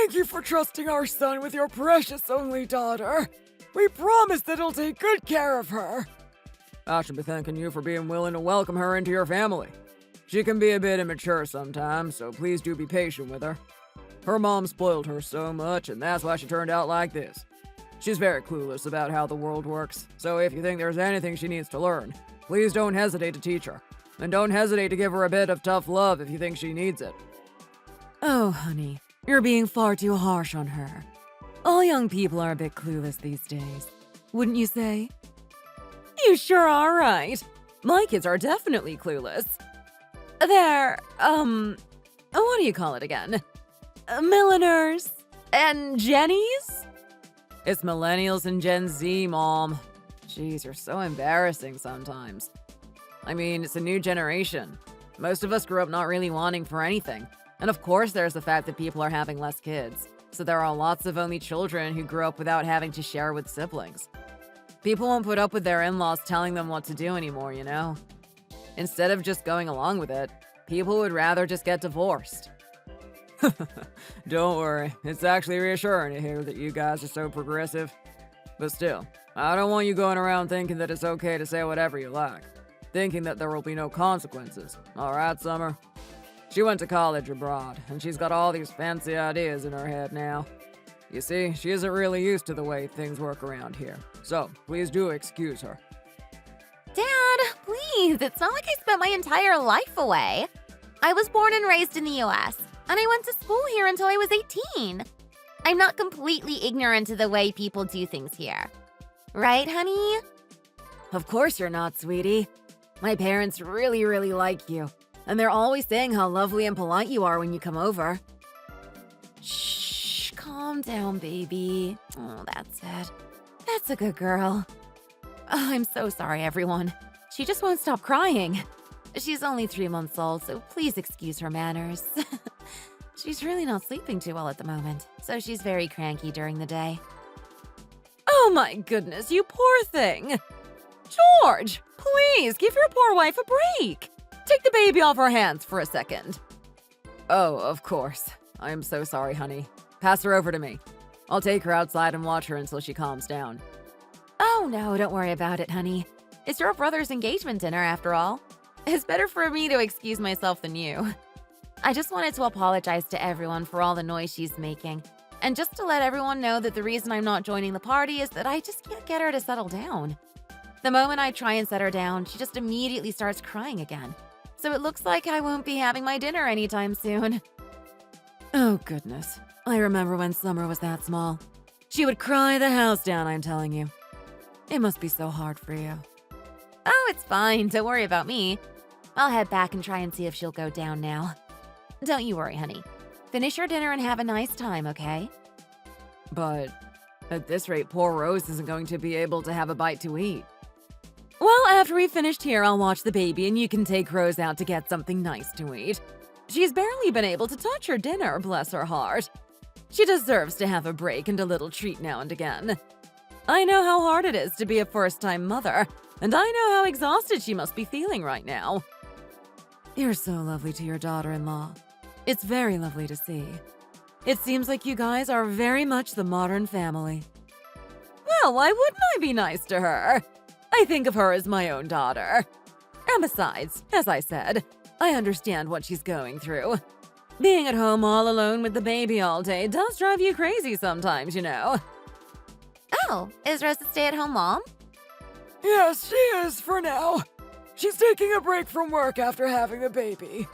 Thank you for trusting our son with your precious only daughter. We promise that he'll take good care of her. I should be thanking you for being willing to welcome her into your family. She can be a bit immature sometimes, so please do be patient with her. Her mom spoiled her so much, and that's why she turned out like this. She's very clueless about how the world works, so if you think there's anything she needs to learn, please don't hesitate to teach her. And don't hesitate to give her a bit of tough love if you think she needs it. Oh, honey, you're being far too harsh on her. All young people are a bit clueless these days, wouldn't you say? You sure are right. My kids are definitely clueless. They're, what do you call it again? Millennials and Jennies? It's millennials and Gen Z, Mom. Jeez, you're so embarrassing sometimes. I mean, it's a new generation. Most of us grew up not really wanting for anything. And of course there's the fact that people are having less kids. So there are lots of only children who grew up without having to share with siblings. People won't put up with their in-laws telling them what to do anymore, you know? Instead of just going along with it, people would rather just get divorced. Don't worry, it's actually reassuring to hear that you guys are so progressive. But still, I don't want you going around thinking that it's okay to say whatever you like. Thinking that there will be no consequences. Alright, Summer? She went to college abroad, and she's got all these fancy ideas in her head now. You see, she isn't really used to the way things work around here. So, please do excuse her. Dad, please, it's not like I spent my entire life away. I was born and raised in the US, and I went to school here until I was 18. I'm not completely ignorant to the way people do things here. Right, honey? Of course you're not, sweetie. My parents really, really like you, and they're always saying how lovely and polite you are when you come over. Shh, calm down, baby. Oh, that's it. That's a good girl. Oh, I'm so sorry, everyone. She just won't stop crying. She's only 3 months old, so please excuse her manners. She's really not sleeping too well at the moment, so she's very cranky during the day. Oh my goodness, you poor thing! George, please give your poor wife a break! Take the baby off her hands for a second. Oh, of course. I am so sorry, honey. Pass her over to me. I'll take her outside and watch her until she calms down. Oh no, don't worry about it, honey. It's your brother's engagement dinner, after all. It's better for me to excuse myself than you. I just wanted to apologize to everyone for all the noise she's making, and just to let everyone know that the reason I'm not joining the party is that I just can't get her to settle down. The moment I try and set her down, she just immediately starts crying again. So it looks like I won't be having my dinner anytime soon. Oh goodness, I remember when Summer was that small. She would cry the house down, I'm telling you. It must be so hard for you. Oh, it's fine, don't worry about me. I'll head back and try and see if she'll go down now. Don't you worry, honey. Finish your dinner and have a nice time, okay? But at this rate, poor Rose isn't going to be able to have a bite to eat. Well, after we've finished here, I'll watch the baby and you can take Rose out to get something nice to eat. She's barely been able to touch her dinner, bless her heart. She deserves to have a break and a little treat now and again. I know how hard it is to be a first-time mother, and I know how exhausted she must be feeling right now. You're so lovely to your daughter-in-law. It's very lovely to see. It seems like you guys are very much the modern family. Well, why wouldn't I be nice to her? I think of her as my own daughter. And besides, as I said, I understand what she's going through. Being at home all alone with the baby all day does drive you crazy sometimes, you know. Oh, is Rose a stay-at-home mom? Yes, she is for now. She's taking a break from work after having the baby.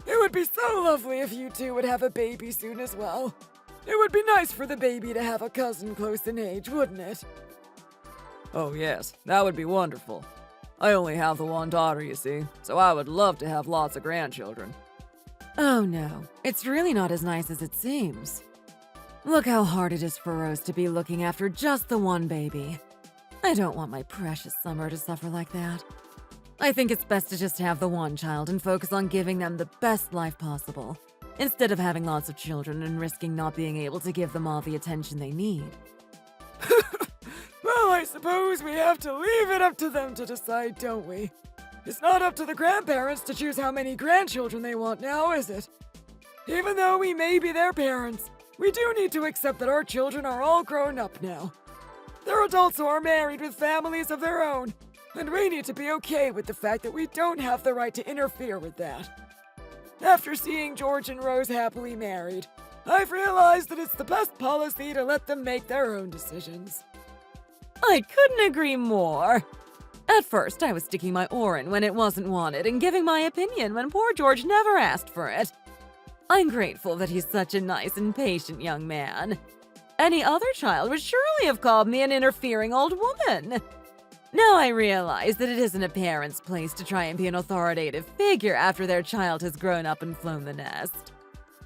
It would be so lovely if you two would have a baby soon as well. It would be nice for the baby to have a cousin close in age, wouldn't it? Oh yes, that would be wonderful. I only have the one daughter, you see, so I would love to have lots of grandchildren. Oh no, it's really not as nice as it seems. Look how hard it is for Rose to be looking after just the one baby. I don't want my precious Summer to suffer like that. I think it's best to just have the one child and focus on giving them the best life possible, instead of having lots of children and risking not being able to give them all the attention they need. Well, I suppose we have to leave it up to them to decide, don't we? It's not up to the grandparents to choose how many grandchildren they want now, is it? Even though we may be their parents, We do need to accept that our children are all grown up now. They're adults who are married with families of their own, and we need to be okay with the fact that we don't have the right to interfere with that. After seeing George and Rose happily married, I've realized that it's the best policy to let them make their own decisions. I couldn't agree more. At first, I was sticking my oar in when it wasn't wanted and giving my opinion when poor George never asked for it. I'm grateful that he's such a nice and patient young man. Any other child would surely have called me an interfering old woman. Now I realize that it isn't a parent's place to try and be an authoritative figure after their child has grown up and flown the nest.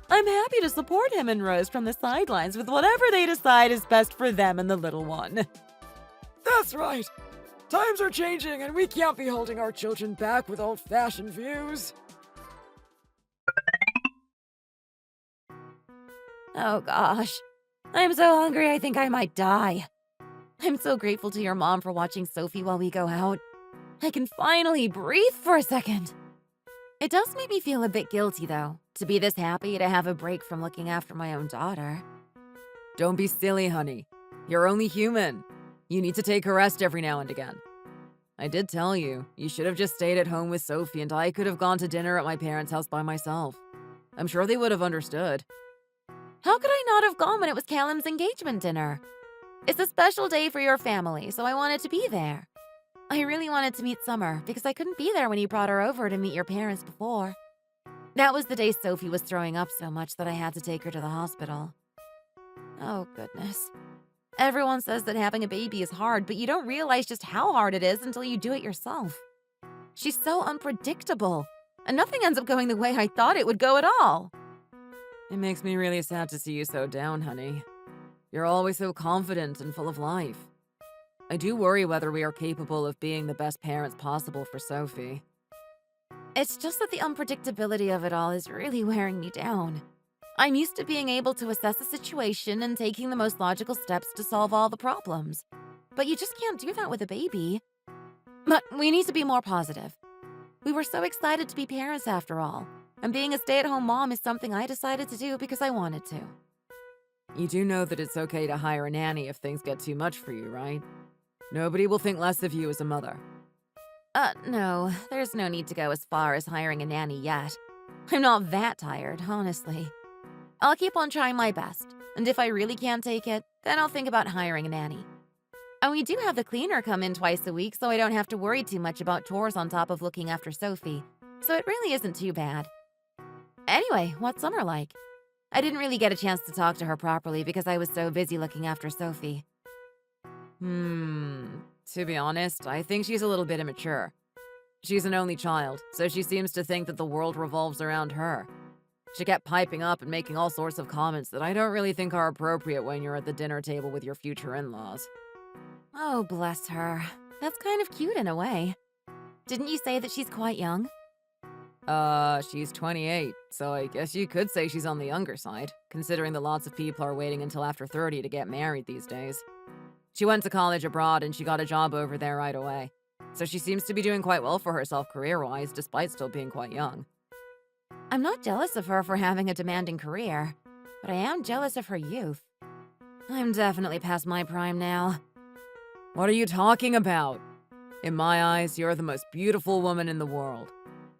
I'm happy to support him and Rose from the sidelines with whatever they decide is best for them and the little one. That's right. Times are changing and we can't be holding our children back with old-fashioned views. Oh gosh, I'm so hungry I think I might die. I'm so grateful to your mom for watching Sophie while we go out. I can finally breathe for a second. It does make me feel a bit guilty though, to be this happy to have a break from looking after my own daughter. Don't be silly, honey. You're only human. You need to take a rest every now and again. I did tell you, you should have just stayed at home with Sophie and I could have gone to dinner at my parents' house by myself. I'm sure they would have understood. How could I not have gone when it was Callum's engagement dinner? It's a special day for your family, so I wanted to be there. I really wanted to meet Summer because I couldn't be there when you brought her over to meet your parents before. That was the day Sophie was throwing up so much that I had to take her to the hospital. Oh, goodness. Everyone says that having a baby is hard, but you don't realize just how hard it is until you do it yourself. She's so unpredictable, and nothing ends up going the way I thought it would go at all. It makes me really sad to see you so down, honey. You're always so confident and full of life. I do worry whether we are capable of being the best parents possible for Sophie. It's just that the unpredictability of it all is really wearing me down. I'm used to being able to assess a situation and taking the most logical steps to solve all the problems. But you just can't do that with a baby. But we need to be more positive. We were so excited to be parents after all, and being a stay-at-home mom is something I decided to do because I wanted to. You do know that it's okay to hire a nanny if things get too much for you, right? Nobody will think less of you as a mother. No, there's no need to go as far as hiring a nanny yet. I'm not that tired, honestly. I'll keep on trying my best, and if I really can't take it, then I'll think about hiring a nanny. And we do have the cleaner come in twice a week, so I don't have to worry too much about chores on top of looking after Sophie, so it really isn't too bad. Anyway, what's Summer like? I didn't really get a chance to talk to her properly because I was so busy looking after Sophie. To be honest, I think she's a little bit immature. She's an only child, so she seems to think that the world revolves around her. She kept piping up and making all sorts of comments that I don't really think are appropriate when you're at the dinner table with your future in-laws. Oh, bless her. That's kind of cute in a way. Didn't you say that she's quite young? She's 28, so I guess you could say she's on the younger side, considering that lots of people are waiting until after 30 to get married these days. She went to college abroad and she got a job over there right away, so she seems to be doing quite well for herself career-wise, despite still being quite young. I'm not jealous of her for having a demanding career, but I am jealous of her youth. I'm definitely past my prime now. What are you talking about? In my eyes, you're the most beautiful woman in the world.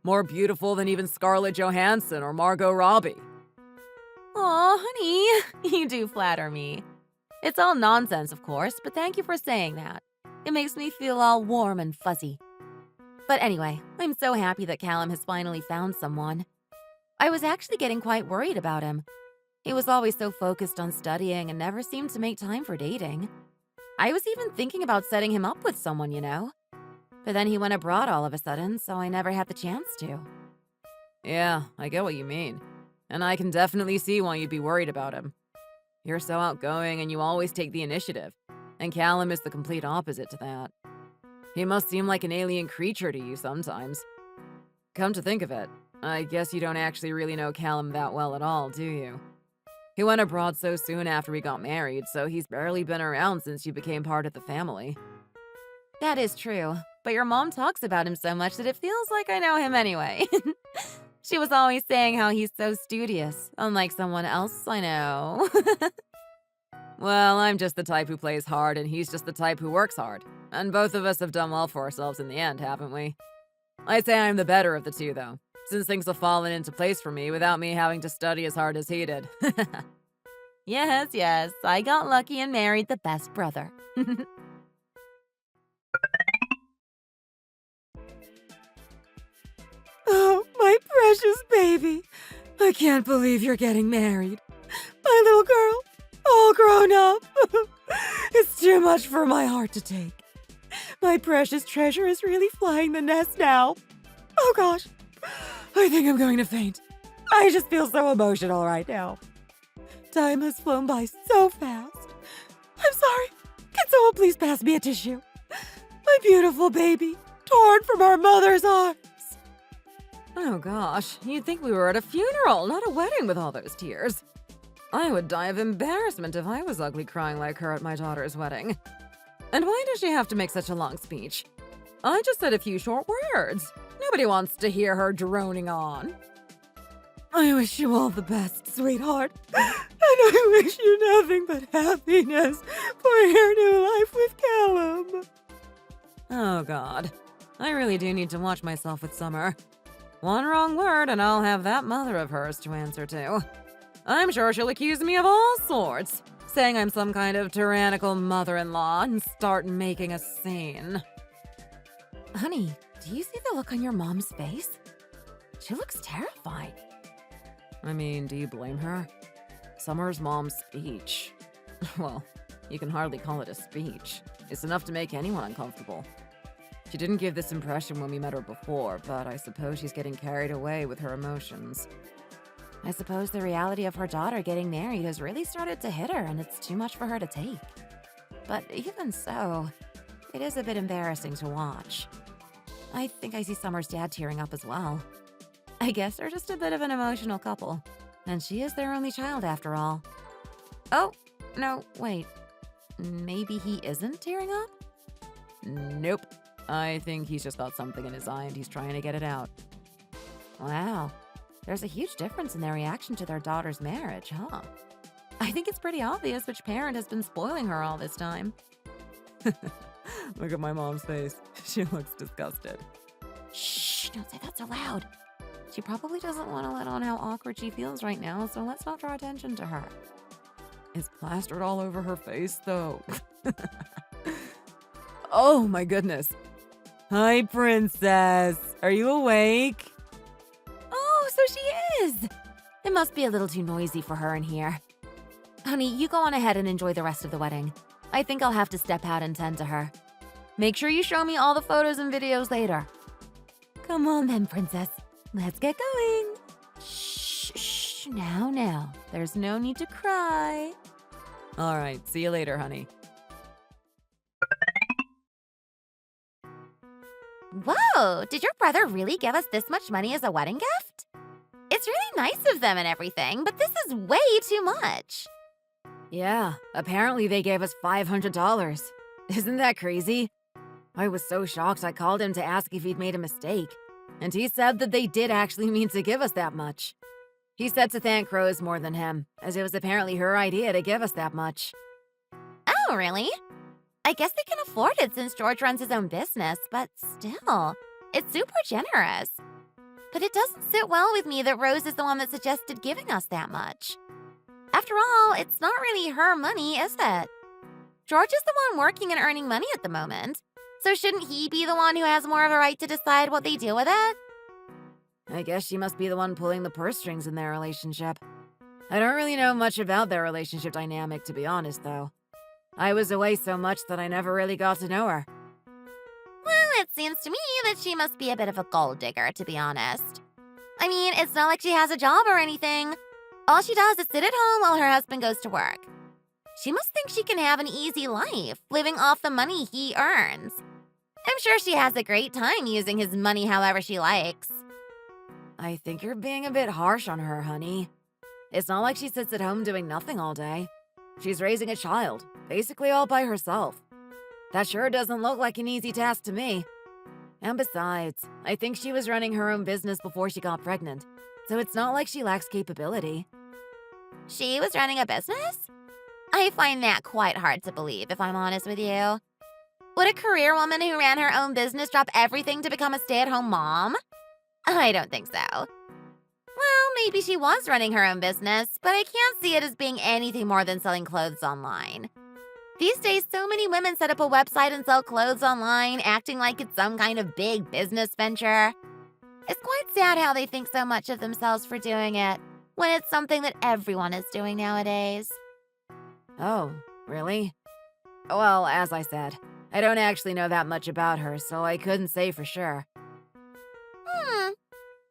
More beautiful than even Scarlett Johansson or Margot Robbie. Aw, honey, you do flatter me. It's all nonsense, of course, but thank you for saying that. It makes me feel all warm and fuzzy. But anyway, I'm so happy that Callum has finally found someone. I was actually getting quite worried about him. He was always so focused on studying and never seemed to make time for dating. I was even thinking about setting him up with someone, you know? But then he went abroad all of a sudden, so I never had the chance to. Yeah, I get what you mean. And I can definitely see why you'd be worried about him. You're so outgoing and you always take the initiative, and Callum is the complete opposite to that. He must seem like an alien creature to you sometimes. Come to think of it, I guess you don't actually really know Callum that well at all, do you? He went abroad so soon after we got married, so he's barely been around since you became part of the family. That is true, but your mom talks about him so much that it feels like I know him anyway. She was always saying how he's so studious, unlike someone else I know. Well, I'm just the type who plays hard, and he's just the type who works hard. And both of us have done well for ourselves in the end, haven't we? I'd say I'm the better of the two, though, since things have fallen into place for me without me having to study as hard as he did. Yes, I got lucky and married the best brother. Oh, my precious baby. I can't believe you're getting married. My little girl, all grown up. It's too much for my heart to take. My precious treasure is really flying the nest now. Oh gosh, I think I'm going to faint. I just feel so emotional right now. Time has flown by so fast. I'm sorry. Can someone please pass me a tissue? My beautiful baby, torn from her mother's arms. Oh gosh, you'd think we were at a funeral, not a wedding with all those tears. I would die of embarrassment if I was ugly crying like her at my daughter's wedding. And why does she have to make such a long speech? I just said a few short words. Nobody wants to hear her droning on. I wish you all the best, sweetheart. And I wish you nothing but happiness for your new life with Callum. Oh god, I really do need to watch myself with Summer. One wrong word and I'll have that mother of hers to answer to. I'm sure she'll accuse me of all sorts, saying I'm some kind of tyrannical mother-in-law and start making a scene. Honey, do you see the look on your mom's face? She looks terrified. I mean, do you blame her? Summer's mom's speech. Well, you can hardly call it a speech. It's enough to make anyone uncomfortable. She didn't give this impression when we met her before, but I suppose she's getting carried away with her emotions. I suppose the reality of her daughter getting married has really started to hit her, and it's too much for her to take. But even so, it is a bit embarrassing to watch. I think I see Summer's dad tearing up as well. I guess they're just a bit of an emotional couple, and she is their only child after all. Oh, no, wait. Maybe he isn't tearing up? Nope. I think he's just got something in his eye and he's trying to get it out. Wow. There's a huge difference in their reaction to their daughter's marriage, huh? I think it's pretty obvious which parent has been spoiling her all this time. Look at my mom's face. She looks disgusted. Shh, don't say that so loud. She probably doesn't want to let on how awkward she feels right now, so let's not draw attention to her. It's plastered all over her face, though. Oh my goodness. Hi, princess. Are you awake? Oh, so she is! It must be a little too noisy for her in here. Honey, you go on ahead and enjoy the rest of the wedding. I think I'll have to step out and tend to her. Make sure you show me all the photos and videos later. Come on then, princess. Let's get going. Shh, now. There's no need to cry. All right, see you later, honey. Whoa, did your brother really give us this much money as a wedding gift? It's really nice of them and everything, but this is way too much. Yeah, apparently they gave us $500. Isn't that crazy? I was so shocked I called him to ask if he'd made a mistake. And he said that they did actually mean to give us that much. He said to thank Rose more than him, as it was apparently her idea to give us that much. Oh, really? I guess they can afford it since George runs his own business, but still, it's super generous. But it doesn't sit well with me that Rose is the one that suggested giving us that much. After all, it's not really her money, is it? George is the one working and earning money at the moment, so shouldn't he be the one who has more of a right to decide what they do with it? I guess she must be the one pulling the purse strings in their relationship. I don't really know much about their relationship dynamic, to be honest, though. I was away so much that I never really got to know her. Well, it seems to me that she must be a bit of a gold digger, to be honest. I mean, it's not like she has a job or anything. All she does is sit at home while her husband goes to work. She must think she can have an easy life, living off the money he earns. I'm sure she has a great time using his money however she likes. I think you're being a bit harsh on her, honey. It's not like she sits at home doing nothing all day. She's raising a child, basically all by herself. That sure doesn't look like an easy task to me. And besides, I think she was running her own business before she got pregnant, so it's not like she lacks capability. She was running a business? I find that quite hard to believe, if I'm honest with you. Would a career woman who ran her own business drop everything to become a stay-at-home mom? I don't think so. Well, maybe she was running her own business, but I can't see it as being anything more than selling clothes online. These days, so many women set up a website and sell clothes online, acting like it's some kind of big business venture. It's quite sad how they think so much of themselves for doing it, when it's something that everyone is doing nowadays. Oh, really? Well, as I said, I don't actually know that much about her, so I couldn't say for sure.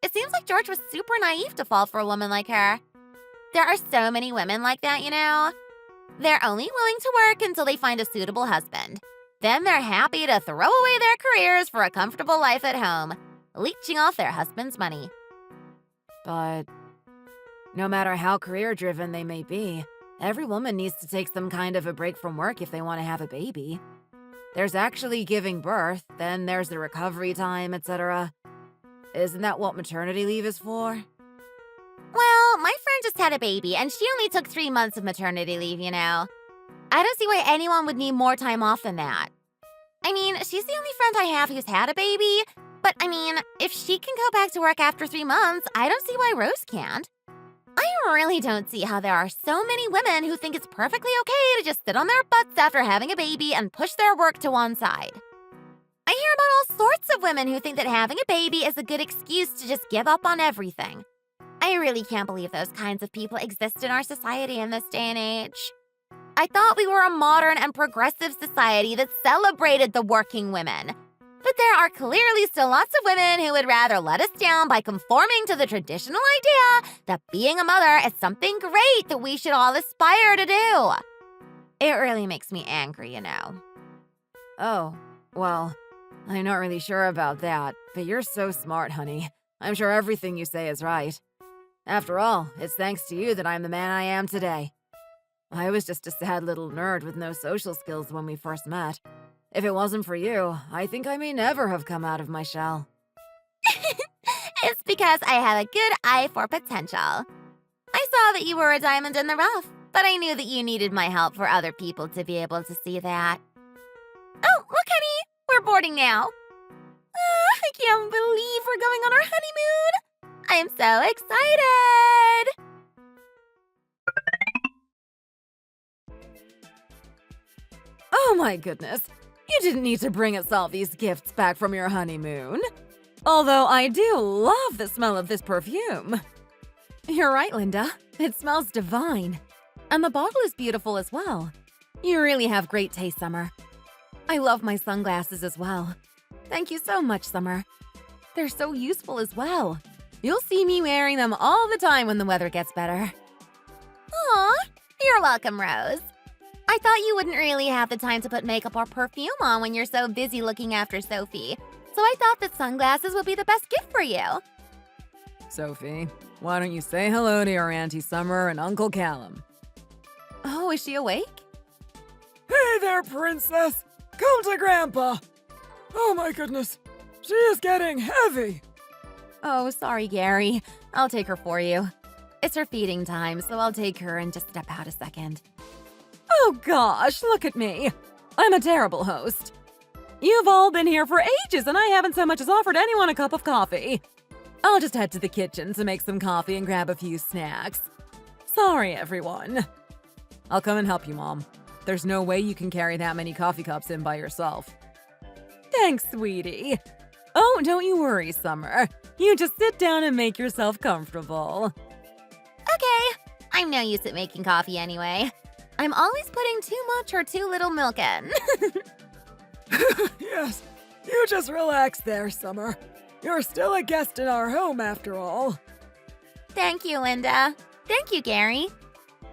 It seems like George was super naive to fall for a woman like her. There are so many women like that, you know? They're only willing to work until they find a suitable husband. Then they're happy to throw away their careers for a comfortable life at home, leeching off their husband's money. But no matter how career-driven they may be, every woman needs to take some kind of a break from work if they want to have a baby. There's actually giving birth, then there's the recovery time, etc. Isn't that what maternity leave is for? Well, my friend just had a baby, and she only took 3 months of maternity leave, you know. I don't see why anyone would need more time off than that. I mean, she's the only friend I have who's had a baby, but I mean, if she can go back to work after 3 months, I don't see why Rose can't. I really don't see how there are so many women who think it's perfectly okay to just sit on their butts after having a baby and push their work to one side. I hear about all sorts of women who think that having a baby is a good excuse to just give up on everything. I really can't believe those kinds of people exist in our society in this day and age. I thought we were a modern and progressive society that celebrated the working women. But there are clearly still lots of women who would rather let us down by conforming to the traditional idea that being a mother is something great that we should all aspire to do. It really makes me angry, you know. Oh, well, I'm not really sure about that, but you're so smart, honey. I'm sure everything you say is right. After all, it's thanks to you that I'm the man I am today. I was just a sad little nerd with no social skills when we first met. If it wasn't for you, I think I may never have come out of my shell. It's because I have a good eye for potential. I saw that you were a diamond in the rough, but I knew that you needed my help for other people to be able to see that. Oh, look, honey, we're boarding now. I can't believe we're going on our honeymoon. I'm so excited. Oh my goodness. You didn't need to bring us all these gifts back from your honeymoon. Although I do love the smell of this perfume. You're right, Linda. It smells divine. And the bottle is beautiful as well. You really have great taste, Summer. I love my sunglasses as well. Thank you so much, Summer. They're so useful as well. You'll see me wearing them all the time when the weather gets better. Aw, you're welcome, Rose. I thought you wouldn't really have the time to put makeup or perfume on when you're so busy looking after Sophie, so I thought that sunglasses would be the best gift for you. Sophie, why don't you say hello to your Auntie Summer and Uncle Callum? Oh, is she awake? Hey there, princess! Come to Grandpa! Oh my goodness, she is getting heavy! Oh, sorry, Gary. I'll take her for you. It's her feeding time, so I'll take her and just step out a second. Oh gosh, look at me. I'm a terrible host. You've all been here for ages and I haven't so much as offered anyone a cup of coffee. I'll just head to the kitchen to make some coffee and grab a few snacks. Sorry, everyone. I'll come and help you, Mom. There's no way you can carry that many coffee cups in by yourself. Thanks, sweetie. Oh, don't you worry, Summer. You just sit down and make yourself comfortable. Okay, I'm no use at making coffee anyway. I'm always putting too much or too little milk in. Yes, you just relax there, Summer. You're still a guest in our home after all. Thank you, Linda. Thank you, Gary.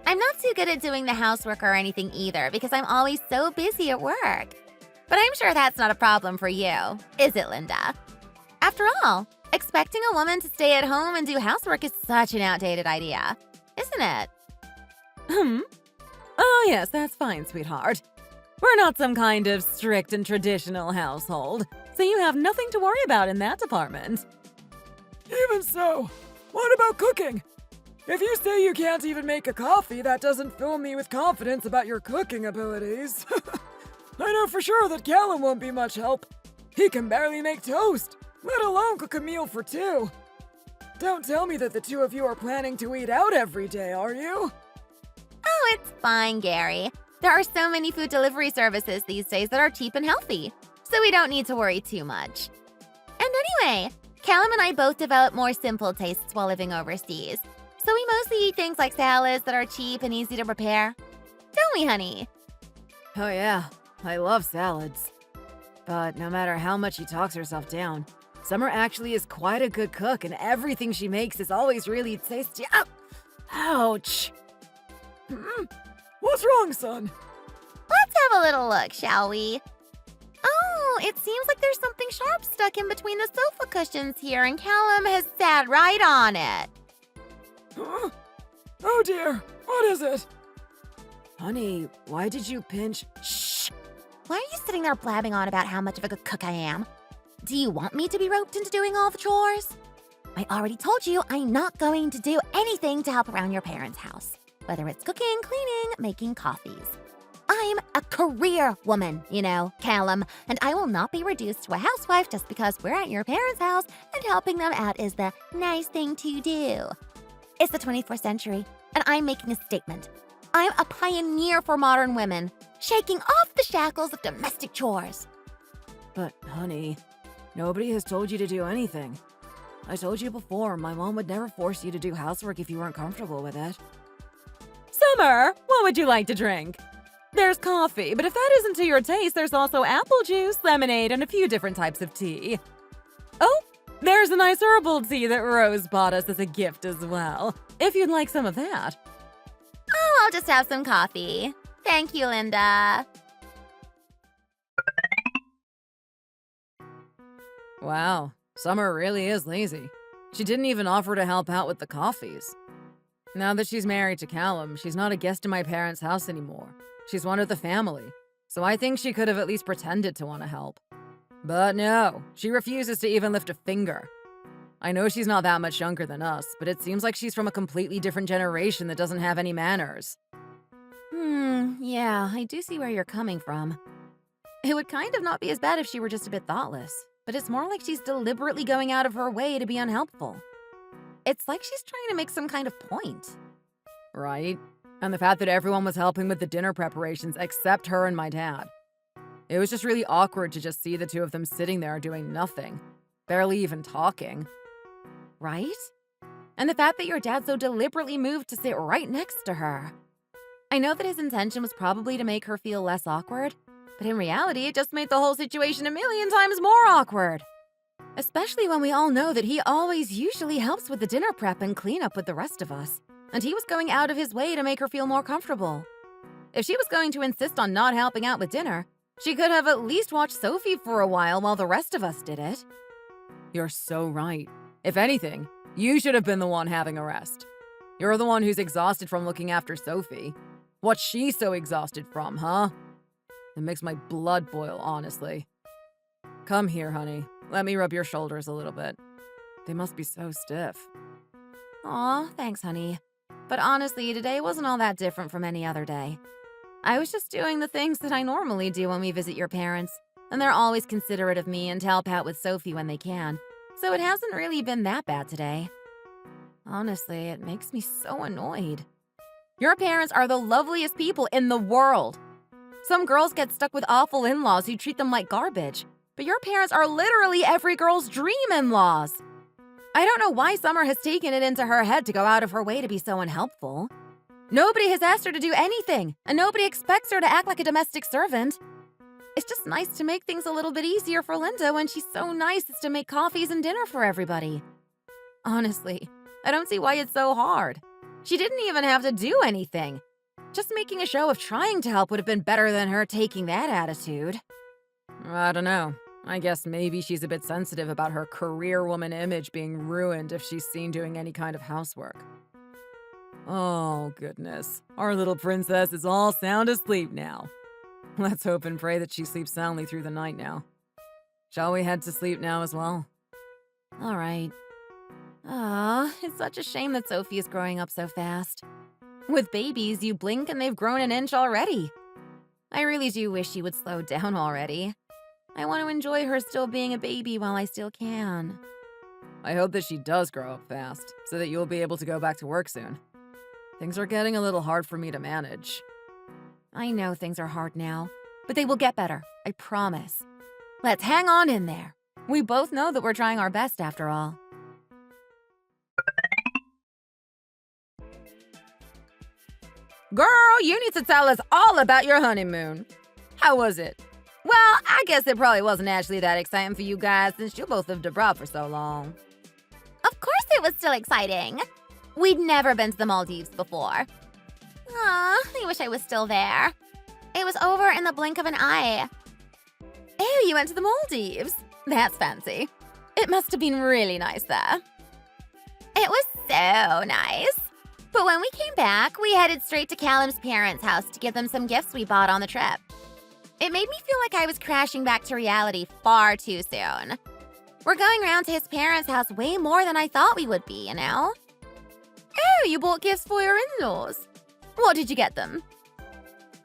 I'm not too good at doing the housework or anything either because I'm always so busy at work. But I'm sure that's not a problem for you, is it, Linda? After all, expecting a woman to stay at home and do housework is such an outdated idea, isn't it? Oh, yes, that's fine, sweetheart. We're not some kind of strict and traditional household, so you have nothing to worry about in that department. Even so, what about cooking? If you say you can't even make a coffee, that doesn't fill me with confidence about your cooking abilities. I know for sure that Callum won't be much help. He can barely make toast, let alone cook a meal for two. Don't tell me that the two of you are planning to eat out every day, are you? Oh, it's fine, Gary. There are so many food delivery services these days that are cheap and healthy, so we don't need to worry too much. And anyway, Callum and I both developed more simple tastes while living overseas, so we mostly eat things like salads that are cheap and easy to prepare. Don't we, honey? Oh yeah, I love salads. But no matter how much she talks herself down, Summer actually is quite a good cook, and everything she makes is always really tasty. Ow! Ouch! What's wrong, son? Let's have a little look, shall we? Oh, it seems like there's something sharp stuck in between the sofa cushions here, and Callum has sat right on it. Huh? Oh dear, what is it? Honey, why did you pinch? Shh! Why are you sitting there blabbing on about how much of a good cook I am? Do you want me to be roped into doing all the chores? I already told you I'm not going to do anything to help around your parents' house. Whether it's cooking, cleaning, making coffees. I'm a career woman, you know, Callum, and I will not be reduced to a housewife just because we're at your parents' house and helping them out is the nice thing to do. It's the 24th century, and I'm making a statement. I'm a pioneer for modern women, shaking off the shackles of domestic chores. But honey, nobody has told you to do anything. I told you before, my mom would never force you to do housework if you weren't comfortable with it. Summer, what would you like to drink? There's coffee, but if that isn't to your taste, there's also apple juice, lemonade, and a few different types of tea. Oh, there's a nice herbal tea that Rose bought us as a gift as well, if you'd like some of that. Oh, I'll just have some coffee. Thank you, Linda. Wow, Summer really is lazy. She didn't even offer to help out with the coffees. Now that she's married to Callum, she's not a guest in my parents' house anymore. She's one of the family, so I think she could have at least pretended to want to help. But no, she refuses to even lift a finger. I know she's not that much younger than us, but it seems like she's from a completely different generation that doesn't have any manners. Yeah, I do see where you're coming from. It would kind of not be as bad if she were just a bit thoughtless, but it's more like she's deliberately going out of her way to be unhelpful. It's like she's trying to make some kind of point. Right? And the fact that everyone was helping with the dinner preparations except her and my dad. It was just really awkward to just see the two of them sitting there doing nothing, barely even talking. Right? And the fact that your dad so deliberately moved to sit right next to her. I know that his intention was probably to make her feel less awkward, but in reality, it just made the whole situation a million times more awkward. Especially when we all know that he always usually helps with the dinner prep and cleanup with the rest of us, and he was going out of his way to make her feel more comfortable. If she was going to insist on not helping out with dinner, she could have at least watched Sophie for a while the rest of us did it. You're so right. If anything, you should have been the one having a rest. You're the one who's exhausted from looking after Sophie. What's she so exhausted from, huh? It makes my blood boil, honestly. Come here, honey. Let me rub your shoulders a little bit. They must be so stiff. Aw, thanks, honey. But honestly, today wasn't all that different from any other day. I was just doing the things that I normally do when we visit your parents, and they're always considerate of me and help out with Sophie when they can, so it hasn't really been that bad today. Honestly, it makes me so annoyed. Your parents are the loveliest people in the world. Some girls get stuck with awful in-laws who treat them like garbage, but your parents are literally every girl's dream in-laws. I don't know why Summer has taken it into her head to go out of her way to be so unhelpful. Nobody has asked her to do anything, and nobody expects her to act like a domestic servant. It's just nice to make things a little bit easier for Linda when she's so nice as to make coffees and dinner for everybody. Honestly, I don't see why it's so hard. She didn't even have to do anything. Just making a show of trying to help would have been better than her taking that attitude. I don't know. I guess maybe she's a bit sensitive about her career woman image being ruined if she's seen doing any kind of housework. Oh, goodness. Our little princess is all sound asleep now. Let's hope and pray that she sleeps soundly through the night now. Shall we head to sleep now as well? All right. Ah, it's such a shame that Sophie is growing up so fast. With babies, you blink and they've grown an inch already. I really do wish she would slow down already. I want to enjoy her still being a baby while I still can. I hope that she does grow up fast, so that you'll be able to go back to work soon. Things are getting a little hard for me to manage. I know things are hard now, but they will get better, I promise. Let's hang on in there. We both know that we're trying our best after all. Girl, you need to tell us all about your honeymoon. How was it? Well, I guess it probably wasn't actually that exciting for you guys since you both lived abroad for so long. Of course it was still exciting. We'd never been to the Maldives before. I wish I was still there. It was over in the blink of an eye. Oh, you went to the Maldives? That's fancy. It must have been really nice there. It was so nice. But when we came back, we headed straight to Callum's parents' house to give them some gifts we bought on the trip. It made me feel like I was crashing back to reality far too soon. We're going round to his parents' house way more than I thought we would be, you know? Oh, you bought gifts for your in-laws. What did you get them?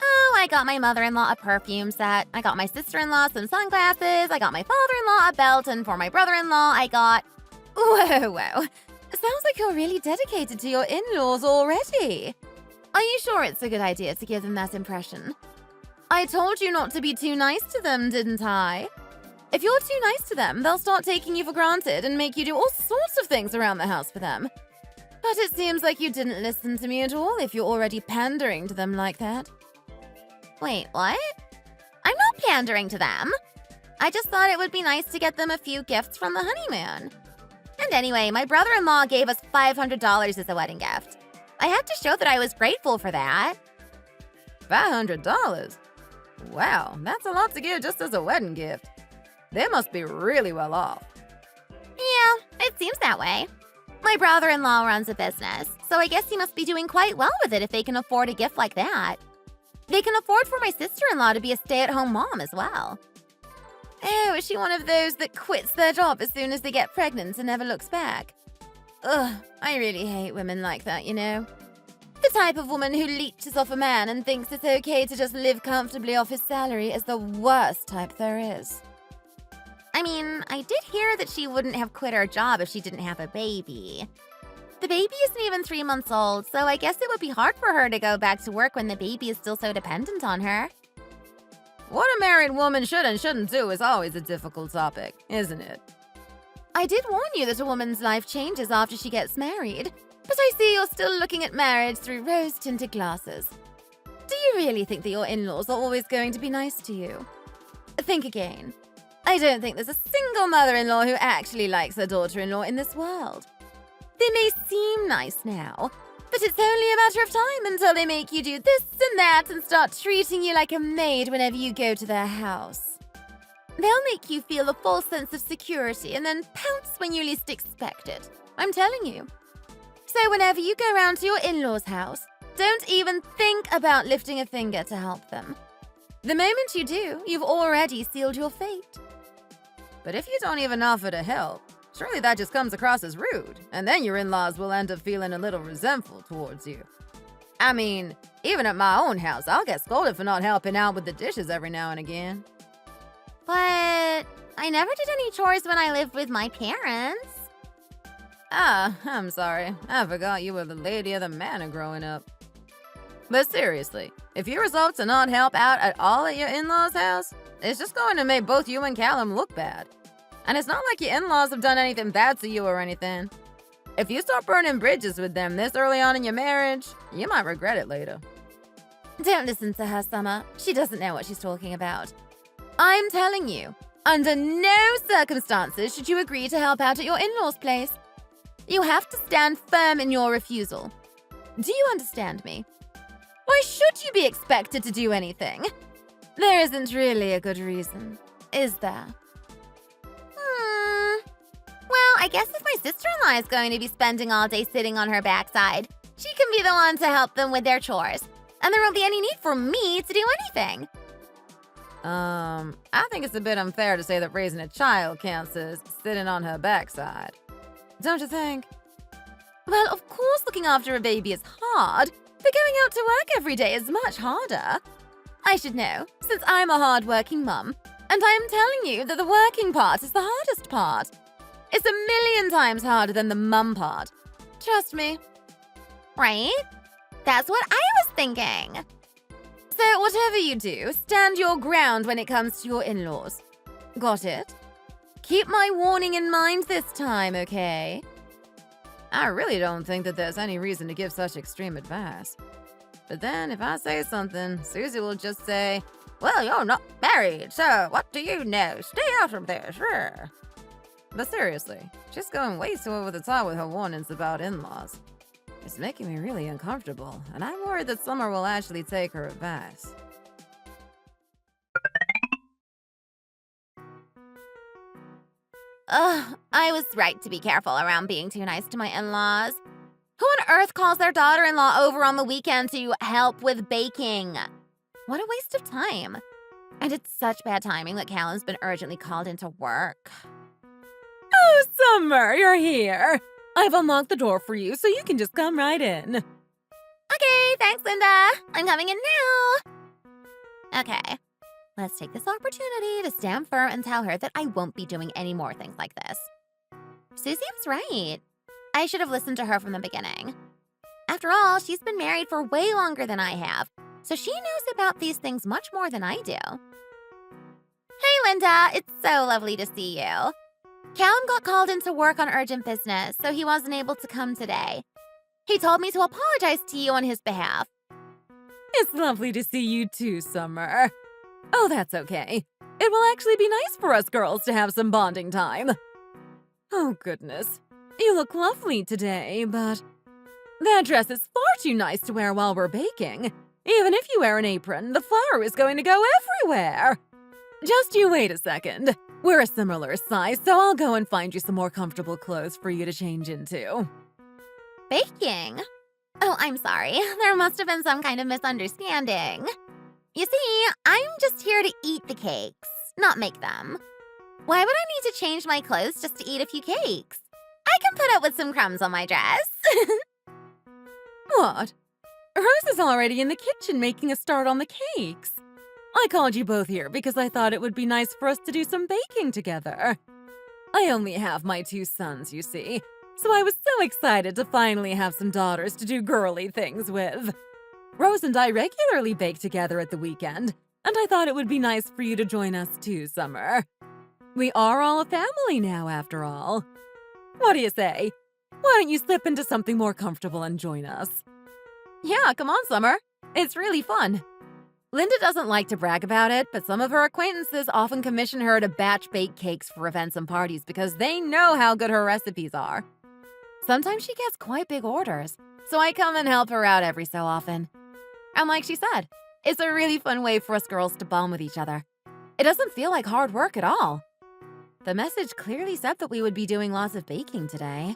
Oh, I got my mother-in-law a perfume set. I got my sister-in-law some sunglasses. I got my father-in-law a belt. And for my brother-in-law, I got... Whoa. Sounds like you're really dedicated to your in-laws already. Are you sure it's a good idea to give them that impression? I told you not to be too nice to them, didn't I? If you're too nice to them, they'll start taking you for granted and make you do all sorts of things around the house for them. But it seems like you didn't listen to me at all if you're already pandering to them like that. Wait, what? I'm not pandering to them. I just thought it would be nice to get them a few gifts from the honeymoon. And anyway, my brother-in-law gave us $500 as a wedding gift. I had to show that I was grateful for that. $500? Wow, that's a lot to give just as a wedding gift. They must be really well off. Yeah, it seems that way. My brother-in-law runs a business, so I guess he must be doing quite well with it if they can afford a gift like that. They can afford for my sister-in-law to be a stay-at-home mom as well. Oh, is she one of those that quits their job as soon as they get pregnant and never looks back? Ugh, I really hate women like that, you know? The type of woman who leeches off a man and thinks it's okay to just live comfortably off his salary is the worst type there is. I mean, I did hear that she wouldn't have quit her job if she didn't have a baby. The baby isn't even 3 months old, so I guess it would be hard for her to go back to work when the baby is still so dependent on her. What a married woman should and shouldn't do is always a difficult topic, isn't it? I did warn you that a woman's life changes after she gets married, but I see you're still looking at marriage through rose-tinted glasses. Do you really think that your in-laws are always going to be nice to you? Think again. I don't think there's a single mother-in-law who actually likes her daughter-in-law in this world. They may seem nice now, but it's only a matter of time until they make you do this and that and start treating you like a maid whenever you go to their house. They'll make you feel a false sense of security and then pounce when you least expect it. I'm telling you. So whenever you go round to your in-laws' house, don't even think about lifting a finger to help them. The moment you do, you've already sealed your fate. But if you don't even offer to help, surely that just comes across as rude, and then your in-laws will end up feeling a little resentful towards you. I mean, even at my own house, I'll get scolded for not helping out with the dishes every now and again. But I never did any chores when I lived with my parents. Ah, I'm sorry. I forgot you were the lady of the manor growing up. But seriously, if you resolve to not help out at all at your in-laws' house, it's just going to make both you and Callum look bad. And it's not like your in-laws have done anything bad to you or anything. If you start burning bridges with them this early on in your marriage, you might regret it later. Don't listen to her, Summer. She doesn't know what she's talking about. I'm telling you, under no circumstances should you agree to help out at your in-laws' place. You have to stand firm in your refusal. Do you understand me? Why should you be expected to do anything? There isn't really a good reason, is there? Well, I guess if my sister-in-law is going to be spending all day sitting on her backside, she can be the one to help them with their chores, and there won't be any need for me to do anything. I think it's a bit unfair to say that raising a child counts as sitting on her backside. Don't you think? Well, of course looking after a baby is hard, but going out to work every day is much harder. I should know, since I'm a hard-working mum, and I am telling you that the working part is the hardest part. It's 1,000,000 times harder than the mum part. Trust me. Right? That's what I was thinking. So whatever you do, stand your ground when it comes to your in-laws. Got it? Keep my warning in mind this time, okay? I really don't think that there's any reason to give such extreme advice. But then if I say something, Susie will just say, "Well, you're not married, so what do you know? Stay out of this." But seriously, she's going way too over the top with her warnings about in-laws. It's making me really uncomfortable, and I'm worried that Summer will actually take her advice. I was right to be careful around being too nice to my in-laws. Who on earth calls their daughter-in-law over on the weekend to help with baking? What a waste of time. And it's such bad timing that Callan's been urgently called into work. Oh, Summer, you're here! I've unlocked the door for you, so you can just come right in. Okay, thanks, Linda. I'm coming in now. Okay, let's take this opportunity to stand firm and tell her that I won't be doing any more things like this. Susie was right. I should have listened to her from the beginning. After all, she's been married for way longer than I have, so she knows about these things much more than I do. Hey, Linda, it's so lovely to see you. Callum got called into work on urgent business, so he wasn't able to come today. He told me to apologize to you on his behalf. It's lovely to see you too, Summer. Oh, that's okay. It will actually be nice for us girls to have some bonding time. Oh, goodness. You look lovely today, but that dress is far too nice to wear while we're baking. Even if you wear an apron, the flour is going to go everywhere. Just you wait a second. We're a similar size, so I'll go and find you some more comfortable clothes for you to change into. Baking? Oh, I'm sorry. There must have been some kind of misunderstanding. You see, I'm just here to eat the cakes, not make them. Why would I need to change my clothes just to eat a few cakes? I can put up with some crumbs on my dress. What? Rose is already in the kitchen making a start on the cakes. I called you both here because I thought it would be nice for us to do some baking together. I only have my 2 sons, you see, so I was so excited to finally have some daughters to do girly things with. Rose and I regularly bake together at the weekend, and I thought it would be nice for you to join us too, Summer. We are all a family now, after all. What do you say? Why don't you slip into something more comfortable and join us? Yeah, come on, Summer. It's really fun. Linda doesn't like to brag about it, but some of her acquaintances often commission her to batch bake cakes for events and parties because they know how good her recipes are. Sometimes she gets quite big orders, so I come and help her out every so often. And like she said, it's a really fun way for us girls to bond with each other. It doesn't feel like hard work at all. The message clearly said that we would be doing lots of baking today.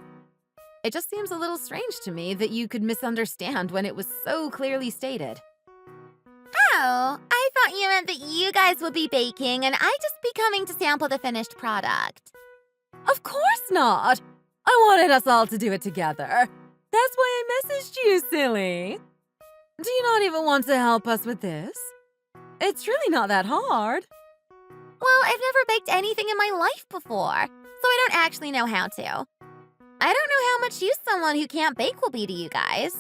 It just seems a little strange to me that you could misunderstand when it was so clearly stated. Oh, I thought you meant that you guys would be baking and I'd just be coming to sample the finished product. Of course not! I wanted us all to do it together. That's why I messaged you, silly. Do you not even want to help us with this? It's really not that hard. Well, I've never baked anything in my life before, so I don't actually know how to. I don't know how much use someone who can't bake will be to you guys.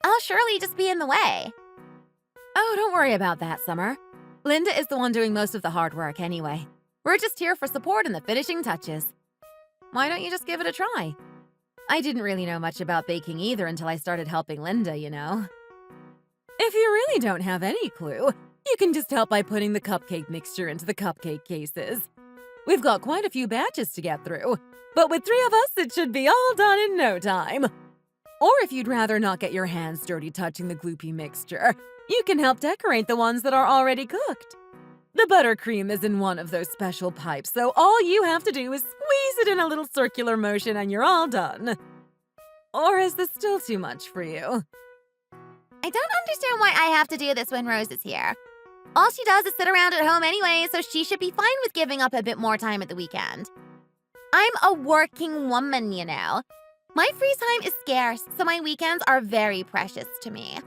I'll surely just be in the way. Oh, don't worry about that, Summer. Linda is the one doing most of the hard work anyway. We're just here for support and the finishing touches. Why don't you just give it a try? I didn't really know much about baking either until I started helping Linda, you know. If you really don't have any clue, you can just help by putting the cupcake mixture into the cupcake cases. We've got quite a few batches to get through, but with 3 of us, it should be all done in no time. Or if you'd rather not get your hands dirty touching the gloopy mixture, you can help decorate the ones that are already cooked. The buttercream is in one of those special pipes, so all you have to do is squeeze it in a little circular motion and you're all done. Or is this still too much for you? I don't understand why I have to do this when Rose is here. All she does is sit around at home anyway, so she should be fine with giving up a bit more time at the weekend. I'm a working woman, you know. My free time is scarce, so my weekends are very precious to me.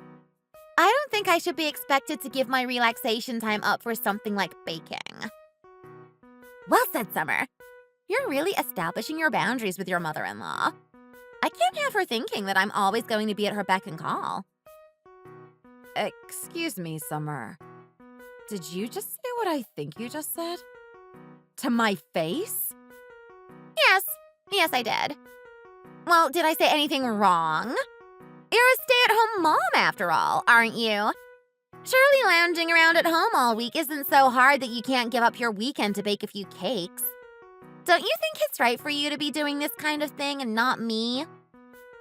I don't think I should be expected to give my relaxation time up for something like baking. Well said, Summer. You're really establishing your boundaries with your mother-in-law. I can't have her thinking that I'm always going to be at her beck and call. Excuse me, Summer. Did you just say what I think you just said? To my face? Yes, I did. Well, did I say anything wrong? You're a stay-at-home mom, after all, aren't you? Surely lounging around at home all week isn't so hard that you can't give up your weekend to bake a few cakes. Don't you think it's right for you to be doing this kind of thing and not me?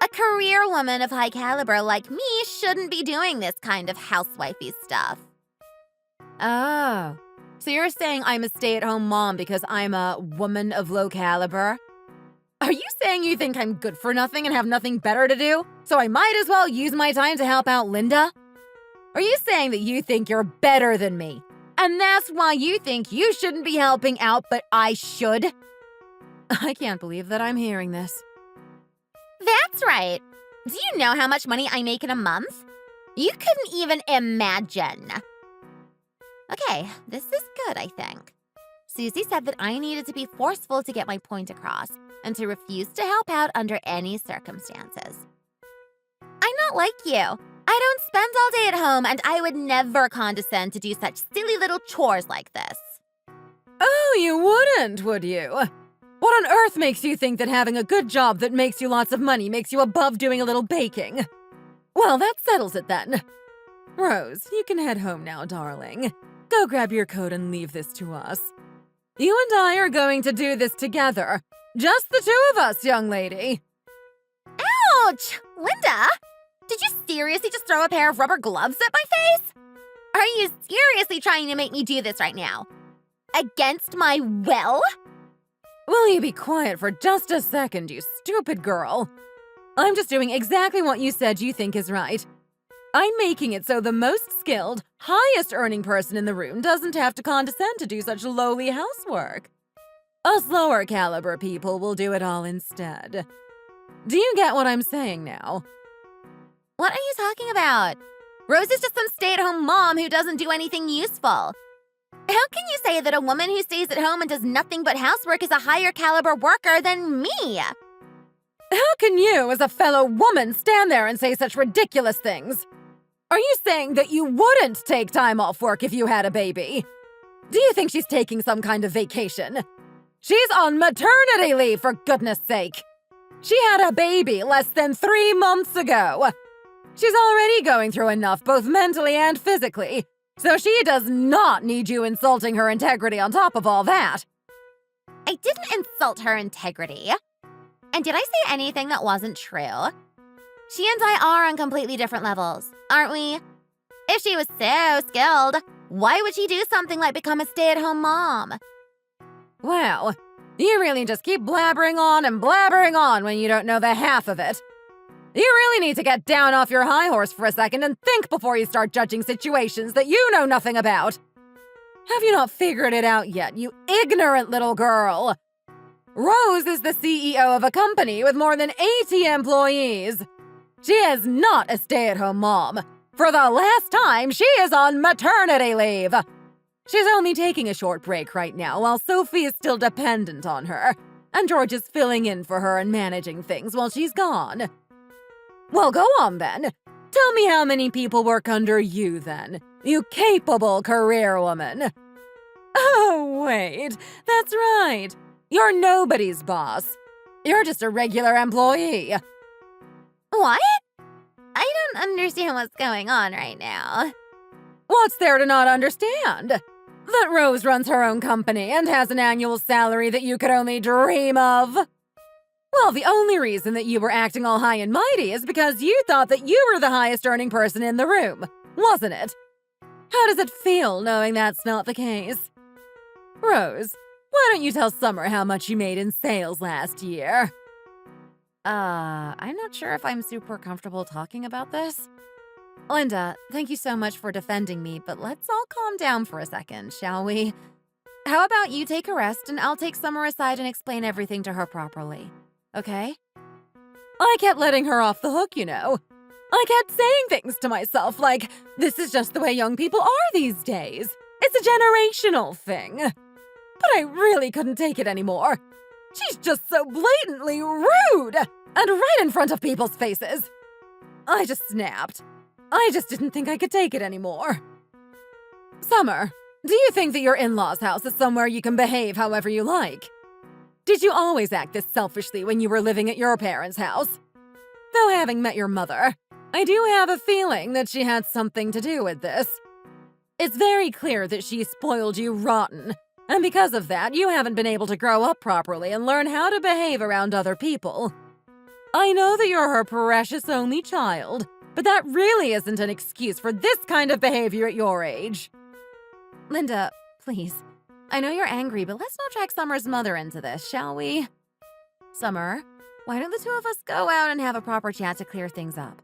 A career woman of high caliber like me shouldn't be doing this kind of housewifey stuff. Oh, so you're saying I'm a stay-at-home mom because I'm a woman of low caliber? Are you saying you think I'm good for nothing and have nothing better to do, so I might as well use my time to help out Linda? Are you saying that you think you're better than me, and that's why you think you shouldn't be helping out, but I should? I can't believe that I'm hearing this. That's right. Do you know how much money I make in a month? You couldn't even imagine. Okay, this is good, I think. Susie said that I needed to be forceful to get my point across and to refuse to help out under any circumstances. I'm not like you. I don't spend all day at home, and I would never condescend to do such silly little chores like this. Oh, you wouldn't, would you? What on earth makes you think that having a good job that makes you lots of money makes you above doing a little baking? Well, that settles it then. Rose, you can head home now, darling. Go grab your coat and leave this to us. You and I are going to do this together. Just the two of us, young lady. Ouch! Linda, did you seriously just throw a pair of rubber gloves at my face? Are you seriously trying to make me do this right now? Against my will? Will you be quiet for just a second, you stupid girl? I'm just doing exactly what you said you think is right. I'm making it so the most skilled, highest-earning person in the room doesn't have to condescend to do such lowly housework. Us lower-caliber people will do it all instead. Do you get what I'm saying now? What are you talking about? Rose is just some stay-at-home mom who doesn't do anything useful. How can you say that a woman who stays at home and does nothing but housework is a higher caliber worker than me? How can you, as a fellow woman, stand there and say such ridiculous things? Are you saying that you wouldn't take time off work if you had a baby? Do you think she's taking some kind of vacation? She's on maternity leave, for goodness sake. She had a baby less than 3 months ago. She's already going through enough, both mentally and physically, so she does not need you insulting her integrity on top of all that. I didn't insult her integrity. And did I say anything that wasn't true? She and I are on completely different levels, aren't we? If she was so skilled, why would she do something like become a stay-at-home mom? Wow, you really just keep blabbering on and blabbering on when you don't know the half of it. You really need to get down off your high horse for a second and think before you start judging situations that you know nothing about. Have you not figured it out yet, you ignorant little girl? Rose is the CEO of a company with more than 80 employees. She is not a stay-at-home mom. For the last time, she is on maternity leave. She's only taking a short break right now while Sophie is still dependent on her, and George is filling in for her and managing things while she's gone. Well, go on then. Tell me how many people work under you then, you capable career woman. Oh, wait, that's right. You're nobody's boss. You're just a regular employee. What? I don't understand what's going on right now. What's there to not understand? That Rose runs her own company and has an annual salary that you could only dream of. Well, the only reason that you were acting all high and mighty is because you thought that you were the highest earning person in the room, wasn't it? How does it feel knowing that's not the case? Rose, why don't you tell Summer how much you made in sales last year? I'm not sure if I'm super comfortable talking about this. Linda, thank you so much for defending me, but let's all calm down for a second, shall we? How about you take a rest and I'll take Summer aside and explain everything to her properly, okay? I kept letting her off the hook, you know. I kept saying things to myself like, this is just the way young people are these days. It's a generational thing. But I really couldn't take it anymore. She's just so blatantly rude and right in front of people's faces. I just snapped. I just didn't think I could take it anymore. Summer, do you think that your in-laws' house is somewhere you can behave however you like? Did you always act this selfishly when you were living at your parents' house? Though having met your mother, I do have a feeling that she had something to do with this. It's very clear that she spoiled you rotten, and because of that, you haven't been able to grow up properly and learn how to behave around other people. I know that you're her precious only child, but that really isn't an excuse for this kind of behavior at your age. Linda, please. I know you're angry, but let's not drag Summer's mother into this, shall we? Summer, why don't the two of us go out and have a proper chat to clear things up?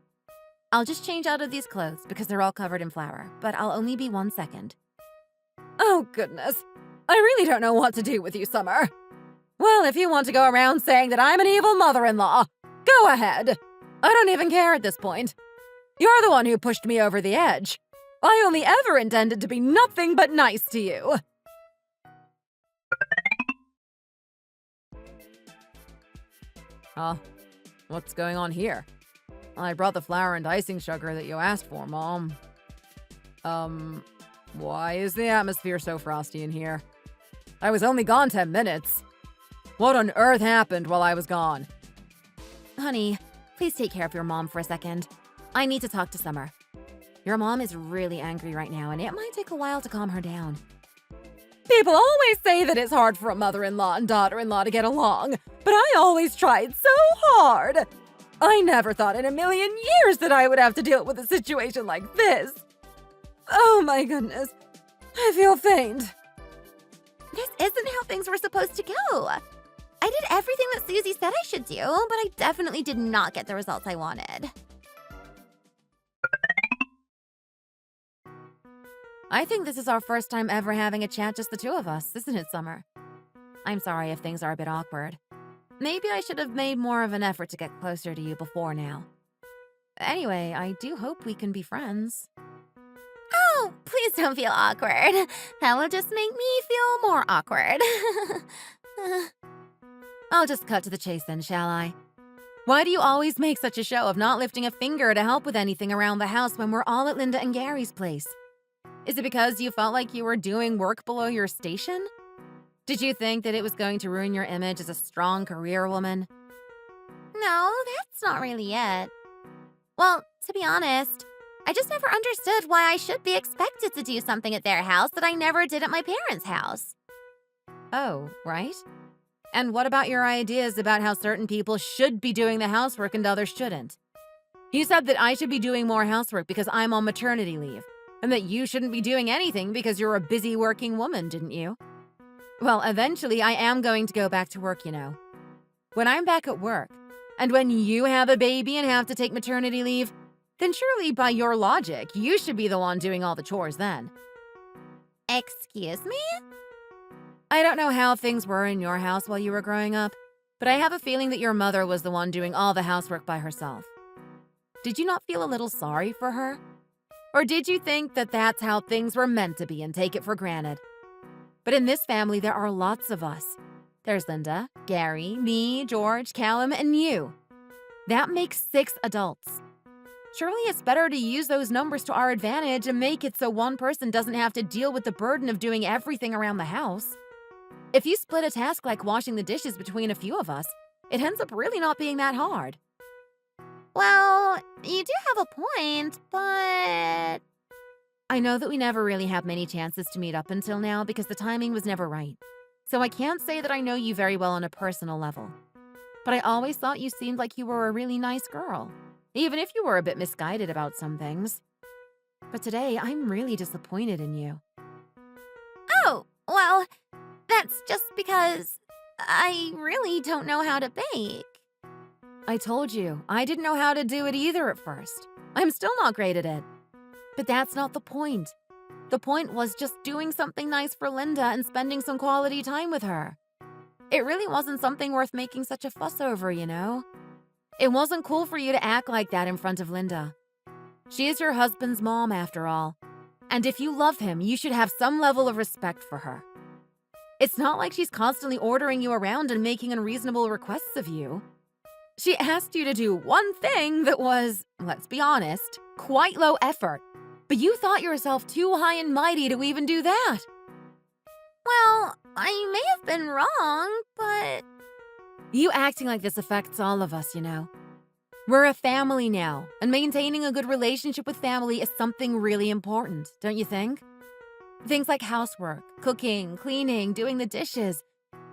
I'll just change out of these clothes because they're all covered in flour, but I'll only be 1 second. Oh, goodness. I really don't know what to do with you, Summer. Well, if you want to go around saying that I'm an evil mother-in-law, go ahead. I don't even care at this point. You're the one who pushed me over the edge. I only ever intended to be nothing but nice to you. What's going on here? I brought the flour and icing sugar that you asked for, Mom. Why is the atmosphere so frosty in here? I was only gone 10 minutes. What on earth happened while I was gone? Honey, please take care of your mom for a second. I need to talk to Summer. Your mom is really angry right now, and it might take a while to calm her down. People always say that it's hard for a mother-in-law and daughter-in-law to get along, but I always tried so hard. I never thought in a million years that I would have to deal with a situation like this. Oh my goodness. I feel faint. This isn't how things were supposed to go. I did everything that Susie said I should do, but I definitely did not get the results I wanted. I think this is our first time ever having a chat, just the two of us, isn't it, Summer? I'm sorry if things are a bit awkward. Maybe I should have made more of an effort to get closer to you before now. Anyway, I do hope we can be friends. Oh, please don't feel awkward. That will just make me feel more awkward. I'll just cut to the chase then, shall I? Why do you always make such a show of not lifting a finger to help with anything around the house when we're all at Linda and Gary's place? Is it because you felt like you were doing work below your station? Did you think that it was going to ruin your image as a strong career woman? No, that's not really it. Well, to be honest, I just never understood why I should be expected to do something at their house that I never did at my parents' house. Oh, right? And what about your ideas about how certain people should be doing the housework and others shouldn't? You said that I should be doing more housework because I'm on maternity leave, and that you shouldn't be doing anything because you're a busy working woman, didn't you? Well, eventually I am going to go back to work, you know. When I'm back at work, and when you have a baby and have to take maternity leave, then surely by your logic, you should be the one doing all the chores then. Excuse me? I don't know how things were in your house while you were growing up, but I have a feeling that your mother was the one doing all the housework by herself. Did you not feel a little sorry for her? Or did you think that that's how things were meant to be and take it for granted? But in this family, there are lots of us. There's Linda, Gary, me, George, Callum, and you. That makes 6 adults. Surely it's better to use those numbers to our advantage and make it so one person doesn't have to deal with the burden of doing everything around the house. If you split a task like washing the dishes between a few of us, it ends up really not being that hard. Well, you do have a point, but... I know that we never really had many chances to meet up until now because the timing was never right. So I can't say that I know you very well on a personal level. But I always thought you seemed like you were a really nice girl, even if you were a bit misguided about some things. But today, I'm really disappointed in you. Oh, well, that's just because I really don't know how to bake. I told you, I didn't know how to do it either at first. I'm still not great at it. But that's not the point. The point was just doing something nice for Linda and spending some quality time with her. It really wasn't something worth making such a fuss over, you know? It wasn't cool for you to act like that in front of Linda. She is your husband's mom, after all. And if you love him, you should have some level of respect for her. It's not like she's constantly ordering you around and making unreasonable requests of you. She asked you to do one thing that was, let's be honest, quite low effort. But you thought yourself too high and mighty to even do that. Well, I may have been wrong, but... You acting like this affects all of us, you know. We're a family now, and maintaining a good relationship with family is something really important, don't you think? Things like housework, cooking, cleaning, doing the dishes.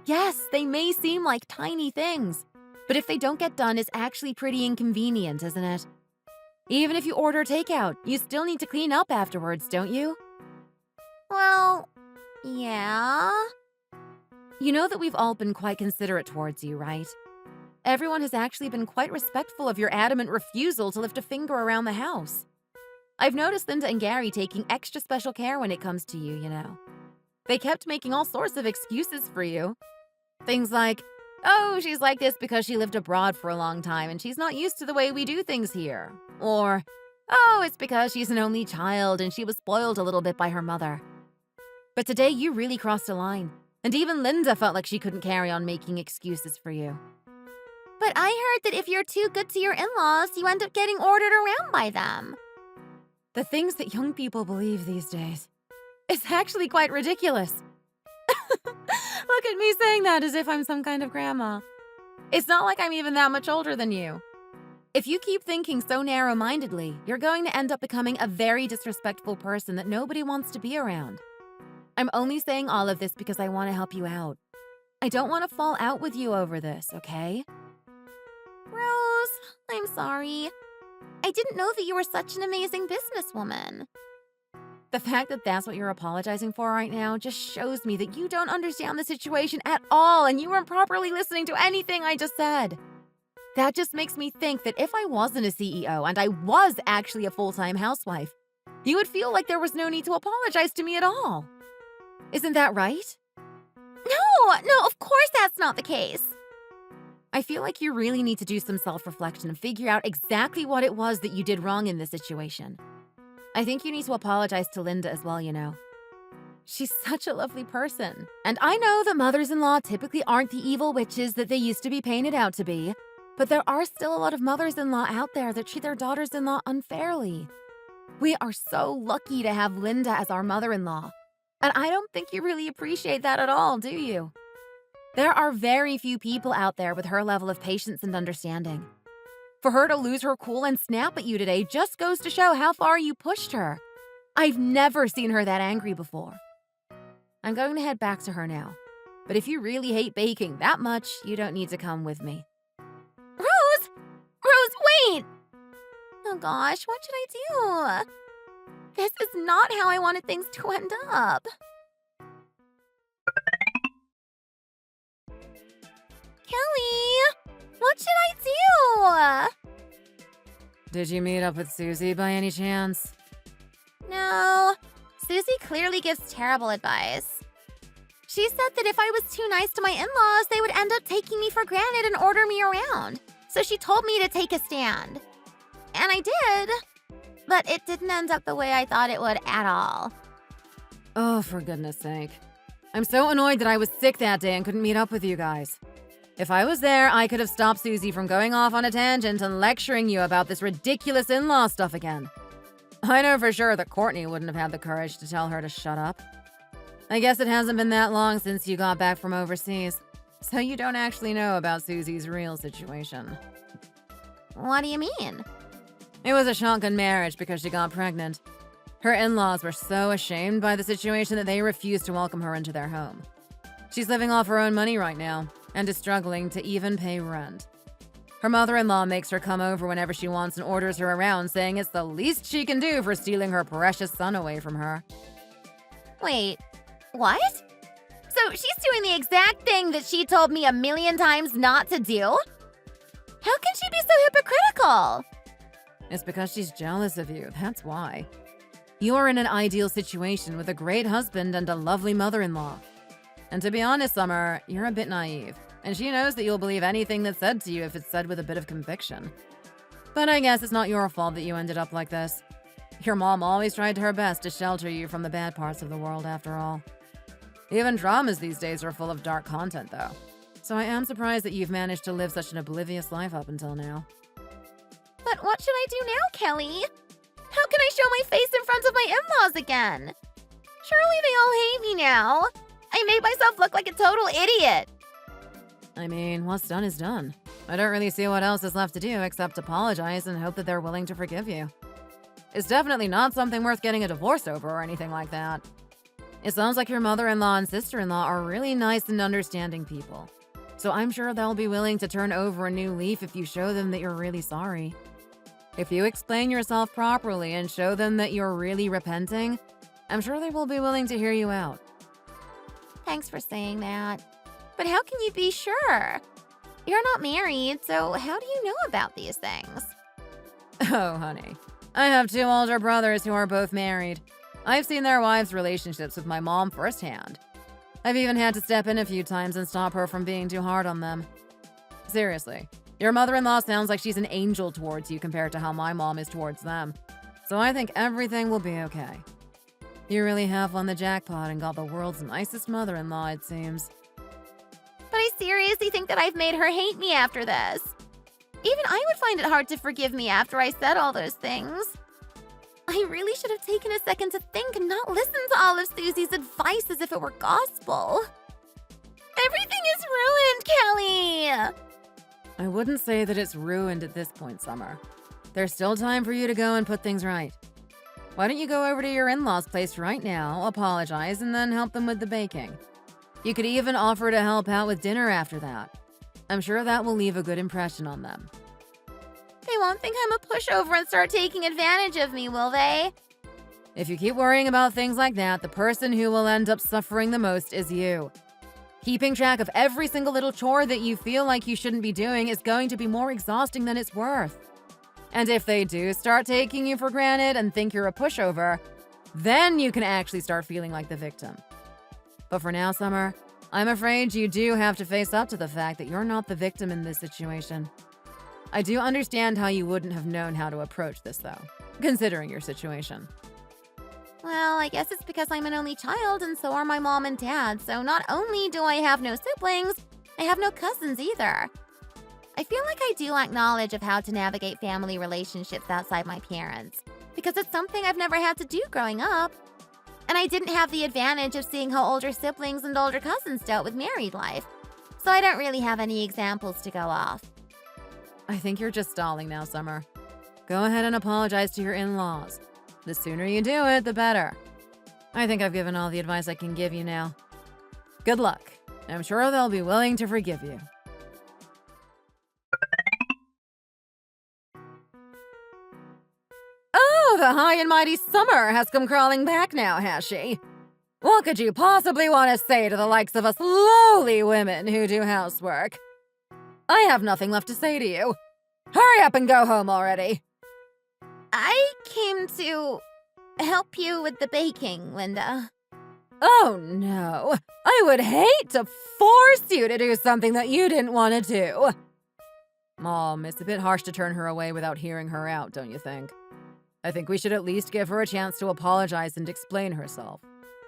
Yes, they may seem like tiny things, but if they don't get done, it's actually pretty inconvenient, isn't it? Even if you order takeout, you still need to clean up afterwards, don't you? Well, yeah. You know that we've all been quite considerate towards you, right? Everyone has actually been quite respectful of your adamant refusal to lift a finger around the house. I've noticed Linda and Gary taking extra special care when it comes to you, you know. They kept making all sorts of excuses for you. Things like, oh, she's like this because she lived abroad for a long time and she's not used to the way we do things here. Or, oh, it's because she's an only child and she was spoiled a little bit by her mother. But today you really crossed a line. And even Linda felt like she couldn't carry on making excuses for you. But I heard that if you're too good to your in-laws, you end up getting ordered around by them. The things that young people believe these days. It's actually quite ridiculous. Look at me saying that as if I'm some kind of grandma. It's not like I'm even that much older than you. If you keep thinking so narrow-mindedly, you're going to end up becoming a very disrespectful person that nobody wants to be around. I'm only saying all of this because I want to help you out. I don't want to fall out with you over this, okay? Rose, I'm sorry. I didn't know that you were such an amazing businesswoman. The fact that that's what you're apologizing for right now just shows me that you don't understand the situation at all and you weren't properly listening to anything I just said. That just makes me think that if I wasn't a CEO and I was actually a full-time housewife, you would feel like there was no need to apologize to me at all. Isn't that right? No, of course that's not the case. I feel like you really need to do some self-reflection and figure out exactly what it was that you did wrong in this situation. I think you need to apologize to Linda as well, you know. She's such a lovely person. And I know that mothers-in-law typically aren't the evil witches that they used to be painted out to be, but there are still a lot of mothers-in-law out there that treat their daughters-in-law unfairly. We are so lucky to have Linda as our mother-in-law. And I don't think you really appreciate that at all, do you? There are very few people out there with her level of patience and understanding. For her to lose her cool and snap at you today just goes to show how far you pushed her. I've never seen her that angry before. I'm going to head back to her now. But if you really hate baking that much, you don't need to come with me. Rose, wait! Oh gosh, what should I do? This is not how I wanted things to end up. Kelly, what should I do? Did you meet up with Susie by any chance? No, Susie clearly gives terrible advice. She said that if I was too nice to my in-laws, they would end up taking me for granted and order me around. So she told me to take a stand. And I did. But it didn't end up the way I thought it would at all. Oh, for goodness sake. I'm so annoyed that I was sick that day and couldn't meet up with you guys. If I was there, I could have stopped Susie from going off on a tangent and lecturing you about this ridiculous in-law stuff again. I know for sure that Courtney wouldn't have had the courage to tell her to shut up. I guess it hasn't been that long since you got back from overseas, so you don't actually know about Susie's real situation. What do you mean? It was a shotgun marriage because she got pregnant. Her in-laws were so ashamed by the situation that they refused to welcome her into their home. She's living off her own money right now and is struggling to even pay rent. Her mother-in-law makes her come over whenever she wants and orders her around, saying it's the least she can do for stealing her precious son away from her. Wait, what? So she's doing the exact thing that she told me a million times not to do? How can she be so hypocritical? It's because she's jealous of you, that's why. You're in an ideal situation with a great husband and a lovely mother-in-law. And to be honest, Summer, you're a bit naive, and she knows that you'll believe anything that's said to you if it's said with a bit of conviction. But I guess it's not your fault that you ended up like this. Your mom always tried her best to shelter you from the bad parts of the world, after all. Even dramas these days are full of dark content, though. So I am surprised that you've managed to live such an oblivious life up until now. But what should I do now, Kelly? How can I show my face in front of my in-laws again? Surely they all hate me now. I made myself look like a total idiot. I mean, what's done is done. I don't really see what else is left to do except apologize and hope that they're willing to forgive you. It's definitely not something worth getting a divorce over or anything like that. It sounds like your mother-in-law and sister-in-law are really nice and understanding people. So I'm sure they'll be willing to turn over a new leaf if you show them that you're really sorry. If you explain yourself properly and show them that you're really repenting, I'm sure they will be willing to hear you out. Thanks for saying that. But how can you be sure? You're not married, so how do you know about these things? Oh, honey. I have 2 older brothers who are both married. I've seen their wives' relationships with my mom firsthand. I've even had to step in a few times and stop her from being too hard on them. Seriously, your mother-in-law sounds like she's an angel towards you compared to how my mom is towards them. So I think everything will be okay. You really have won the jackpot and got the world's nicest mother-in-law, it seems. But I seriously think that I've made her hate me after this. Even I would find it hard to forgive me after I said all those things. I really should have taken a second to think and not listen to all of Susie's advice as if it were gospel. Everything is ruined, Kelly! I wouldn't say that it's ruined at this point, Summer. There's still time for you to go and put things right. Why don't you go over to your in-laws' place right now, apologize, and then help them with the baking? You could even offer to help out with dinner after that. I'm sure that will leave a good impression on them. They won't think I'm a pushover and start taking advantage of me, will they? If you keep worrying about things like that, the person who will end up suffering the most is you. Keeping track of every single little chore that you feel like you shouldn't be doing is going to be more exhausting than it's worth. And if they do start taking you for granted and think you're a pushover, then you can actually start feeling like the victim. But for now, Summer, I'm afraid you do have to face up to the fact that you're not the victim in this situation. I do understand how you wouldn't have known how to approach this, though, considering your situation. Well, I guess it's because I'm an only child and so are my mom and dad, so not only do I have no siblings, I have no cousins either. I feel like I do lack knowledge of how to navigate family relationships outside my parents, because it's something I've never had to do growing up. And I didn't have the advantage of seeing how older siblings and older cousins dealt with married life, so I don't really have any examples to go off. I think you're just stalling now, Summer. Go ahead and apologize to your in-laws. The sooner you do it, the better. I think I've given all the advice I can give you now. Good luck. I'm sure they'll be willing to forgive you. Oh, the high and mighty Summer has come crawling back now, has she? What could you possibly want to say to the likes of us lowly women who do housework? I have nothing left to say to you. Hurry up and go home already. I came to help you with the baking, Linda. Oh no, I would hate to force you to do something that you didn't want to do. Mom, it's a bit harsh to turn her away without hearing her out, don't you think? I think we should at least give her a chance to apologize and explain herself.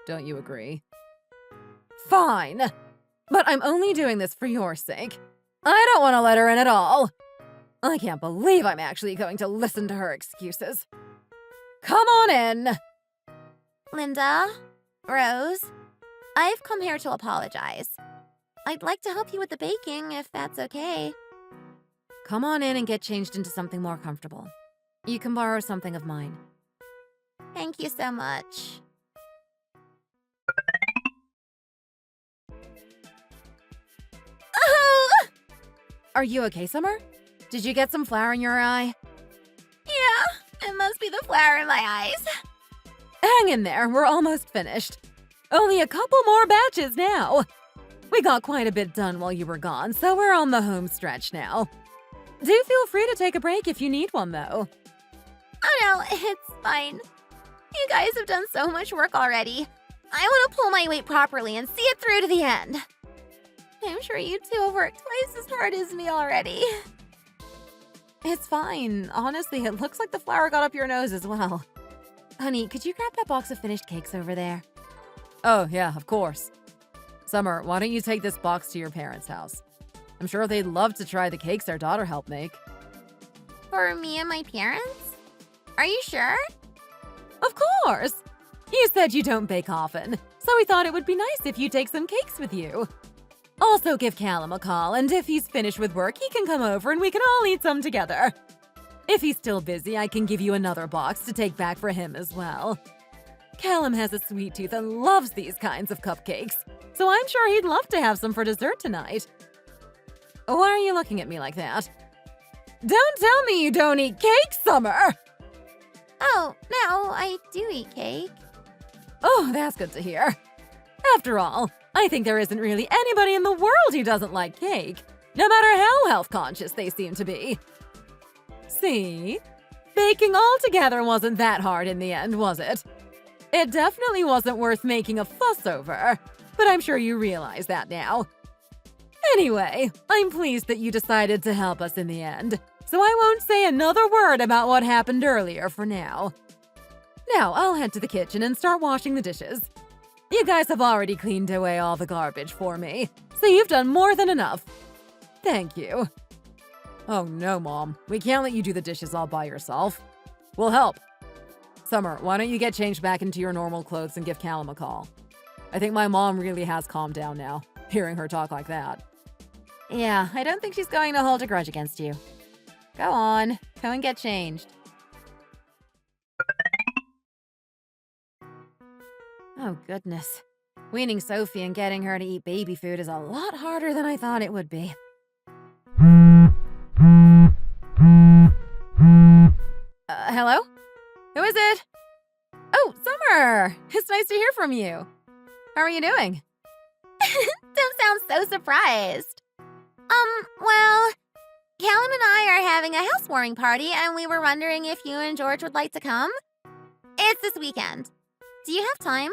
Don't you agree? Fine, but I'm only doing this for your sake. I don't want to let her in at all. I can't believe I'm actually going to listen to her excuses. Come on in. Linda, Rose, I've come here to apologize. I'd like to help you with the baking, if that's okay. Come on in and get changed into something more comfortable. You can borrow something of mine. Thank you so much. Oh! Are you okay, Summer? Did you get some flour in your eye? Yeah, it must be the flour in my eyes. Hang in there, we're almost finished. Only a couple more batches now. We got quite a bit done while you were gone, so we're on the home stretch now. Do feel free to take a break if you need one, though. Oh no, it's fine. You guys have done so much work already. I want to pull my weight properly and see it through to the end. I'm sure you two have worked twice as hard as me already. It's fine. Honestly, it looks like the flour got up your nose as well. Honey, could you grab that box of finished cakes over there? Oh, yeah, of course. Summer, why don't you take this box to your parents' house? I'm sure they'd love to try the cakes their daughter helped make. For me and my parents? Are you sure? Of course! You said you don't bake often, so we thought it would be nice if you take some cakes with you. Also give Callum a call, and if he's finished with work, he can come over and we can all eat some together. If he's still busy, I can give you another box to take back for him as well. Callum has a sweet tooth and loves these kinds of cupcakes, so I'm sure he'd love to have some for dessert tonight. Why are you looking at me like that? Don't tell me you don't eat cake, Summer! Oh, no, I do eat cake. Oh, that's good to hear. After all, I think there isn't really anybody in the world who doesn't like cake, no matter how health conscious they seem to be. See? Baking altogether wasn't that hard in the end, was it? It definitely wasn't worth making a fuss over, but I'm sure you realize that now. Anyway, I'm pleased that you decided to help us in the end, so I won't say another word about what happened earlier for now. Now, I'll head to the kitchen and start washing the dishes. You guys have already cleaned away all the garbage for me, so you've done more than enough. Thank you. Oh no, Mom. We can't let you do the dishes all by yourself. We'll help. Summer, why don't you get changed back into your normal clothes and give Callum a call? I think my mom really has calmed down now, hearing her talk like that. Yeah, I don't think she's going to hold a grudge against you. Go on, go and get changed. Oh, goodness. Weaning Sophie and getting her to eat baby food is a lot harder than I thought it would be. Hello? Who is it? Oh, Summer! It's nice to hear from you. How are you doing? Don't sound so surprised. Well, Callum and I are having a housewarming party, and we were wondering if you and George would like to come. It's this weekend. Do you have time?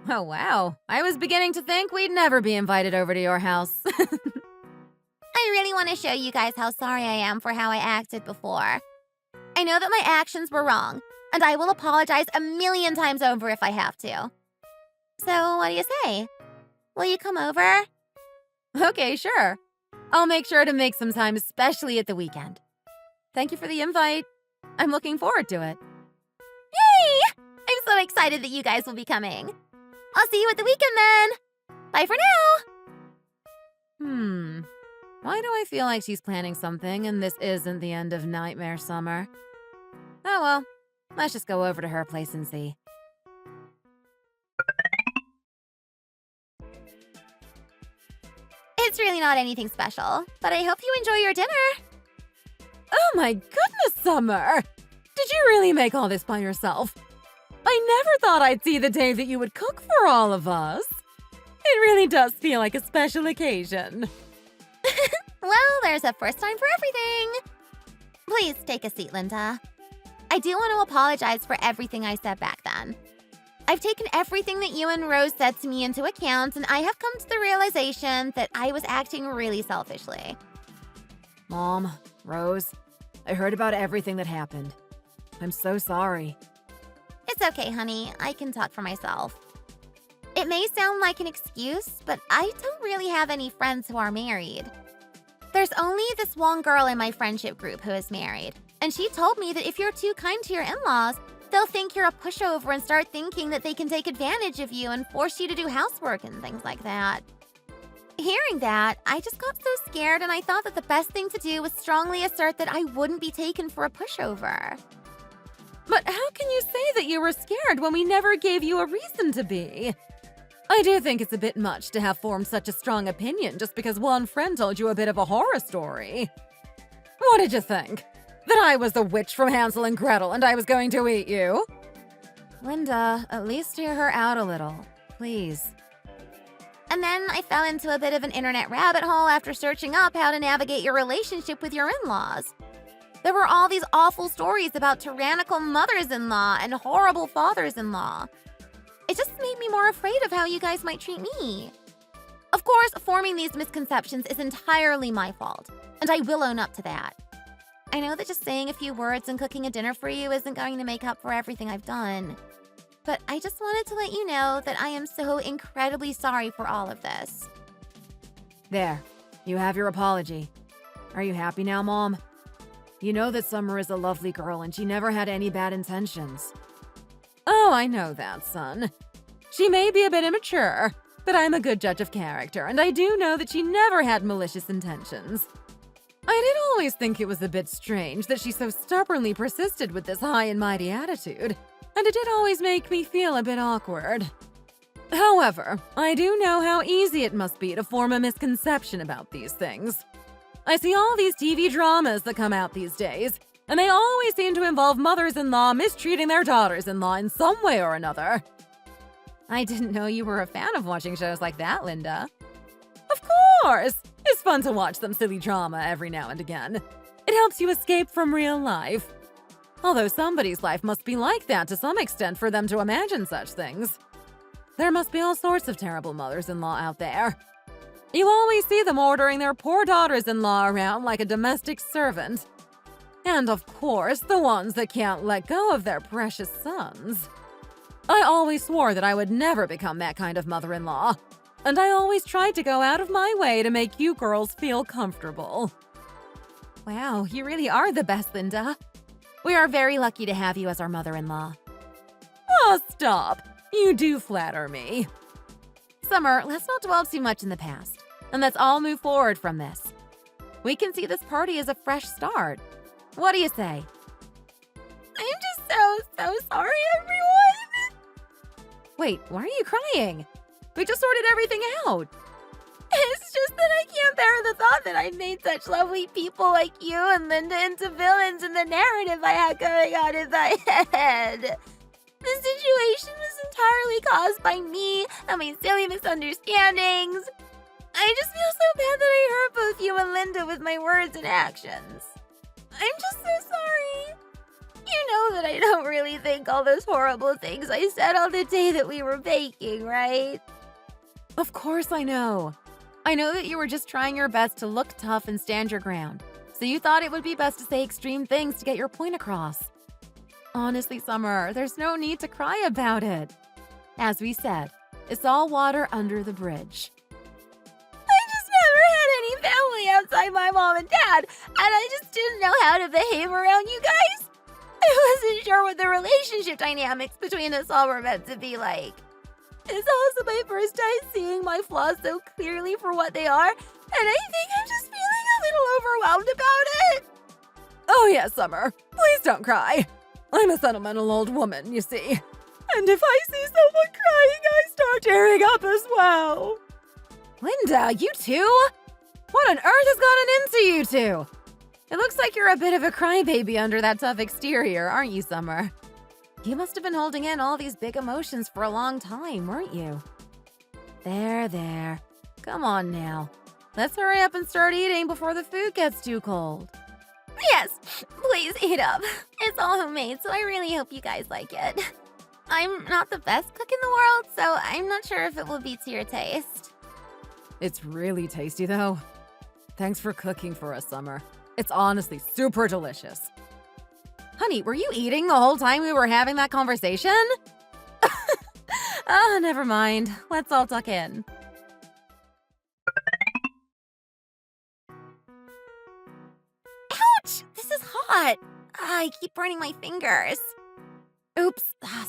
Oh, wow. I was beginning to think we'd never be invited over to your house. I really want to show you guys how sorry I am for how I acted before. I know that my actions were wrong, and I will apologize 1,000,000 times over if I have to. So, what do you say? Will you come over? Okay, sure. I'll make sure to make some time, especially at the weekend. Thank you for the invite. I'm looking forward to it. Yay! I'm so excited that you guys will be coming. I'll see you at the weekend then. Bye for now. Why do I feel like she's planning something and this isn't the end of Nightmare Summer? Oh well, let's just go over to her place and see. It's really not anything special, but I hope you enjoy your dinner. Oh my goodness, Summer! Did you really make all this by yourself? I never thought I'd see the day that you would cook for all of us. It really does feel like a special occasion. Well, there's a first time for everything. Please take a seat, Linda. I do want to apologize for everything I said back then. I've taken everything that you and Rose said to me into account, and I have come to the realization that I was acting really selfishly. Mom, Rose, I heard about everything that happened. I'm so sorry. It's okay, honey. I can talk for myself. It may sound like an excuse, but I don't really have any friends who are married. There's only this one girl in my friendship group who is married, and she told me that if you're too kind to your in-laws, they'll think you're a pushover and start thinking that they can take advantage of you and force you to do housework and things like that. Hearing that, I just got so scared, and I thought that the best thing to do was strongly assert that I wouldn't be taken for a pushover. But how can you say that you were scared when we never gave you a reason to be? I do think it's a bit much to have formed such a strong opinion just because one friend told you a bit of a horror story. What did you think? That I was the witch from Hansel and Gretel and I was going to eat you? Linda, at least hear her out a little, please. And then I fell into a bit of an internet rabbit hole after searching up how to navigate your relationship with your in-laws. There were all these awful stories about tyrannical mothers-in-law and horrible fathers-in-law. It just made me more afraid of how you guys might treat me. Of course, forming these misconceptions is entirely my fault, and I will own up to that. I know that just saying a few words and cooking a dinner for you isn't going to make up for everything I've done. But I just wanted to let you know that I am so incredibly sorry for all of this. There, you have your apology. Are you happy now, Mom? You know that Summer is a lovely girl and she never had any bad intentions. Oh, I know that, son. She may be a bit immature, but I'm a good judge of character, and I do know that she never had malicious intentions. I did always think it was a bit strange that she so stubbornly persisted with this high and mighty attitude, and it did always make me feel a bit awkward. However, I do know how easy it must be to form a misconception about these things. I see all these TV dramas that come out these days, and they always seem to involve mothers-in-law mistreating their daughters-in-law in some way or another. I didn't know you were a fan of watching shows like that, Linda. Of course! It's fun to watch some silly drama every now and again. It helps you escape from real life. Although somebody's life must be like that to some extent for them to imagine such things. There must be all sorts of terrible mothers-in-law out there. You always see them ordering their poor daughters-in-law around like a domestic servant. And of course, the ones that can't let go of their precious sons. I always swore that I would never become that kind of mother-in-law. And I always tried to go out of my way to make you girls feel comfortable. Wow, you really are the best, Linda. We are very lucky to have you as our mother-in-law. Oh, stop. You do flatter me. Summer, let's not dwell too much in the past, and let's all move forward from this. We can see this party as a fresh start. What do you say? I'm just so sorry, everyone. Wait, why are you crying? We just sorted everything out. It's just that I can't bear the thought that I made such lovely people like you and Linda into villains in the narrative I had going on in my head. The situation was entirely caused by me and my silly misunderstandings. I just feel so bad that I hurt both you and Linda with my words and actions. I'm just so sorry. You know that I don't really think all those horrible things I said on the day that we were baking, right? Of course I know. I know that you were just trying your best to look tough and stand your ground, so you thought it would be best to say extreme things to get your point across. Honestly, Summer, there's no need to cry about it. As we said, it's all water under the bridge. I just never had any family outside my mom and dad, and I just didn't know how to behave around you guys. I wasn't sure what the relationship dynamics between us all were meant to be like. It's also my first time seeing my flaws so clearly for what they are, and I think I'm just feeling a little overwhelmed about it. Oh yes, Summer, please don't cry. I'm a sentimental old woman, you see. And if I see someone crying, I start tearing up as well. Linda, you too? What on earth has gotten into you two? It looks like you're a bit of a crybaby under that tough exterior, aren't you, Summer? You must have been holding in all these big emotions for a long time, weren't you? There. Come on now. Let's hurry up and start eating before the food gets too cold. Yes, please eat up. It's all homemade, so I really hope you guys like it. I'm not the best cook in the world, so I'm not sure if it will be to your taste. It's really tasty, though. Thanks for cooking for us, Summer. It's honestly super delicious. Honey, were you eating the whole time we were having that conversation? Oh, never mind. Let's all tuck in. Ouch! This is hot. I keep burning my fingers. Oops,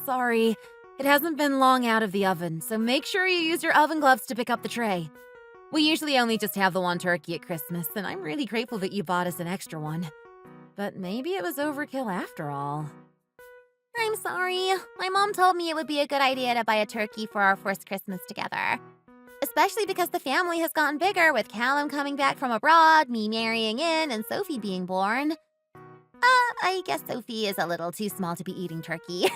sorry. It hasn't been long out of the oven, so make sure you use your oven gloves to pick up the tray. We usually only just have the one turkey at Christmas, and I'm really grateful that you bought us an extra one. But maybe it was overkill after all. I'm sorry. My mom told me it would be a good idea to buy a turkey for our first Christmas together. Especially because the family has gotten bigger with Callum coming back from abroad, me marrying in, and Sophie being born. I guess Sophie is a little too small to be eating turkey.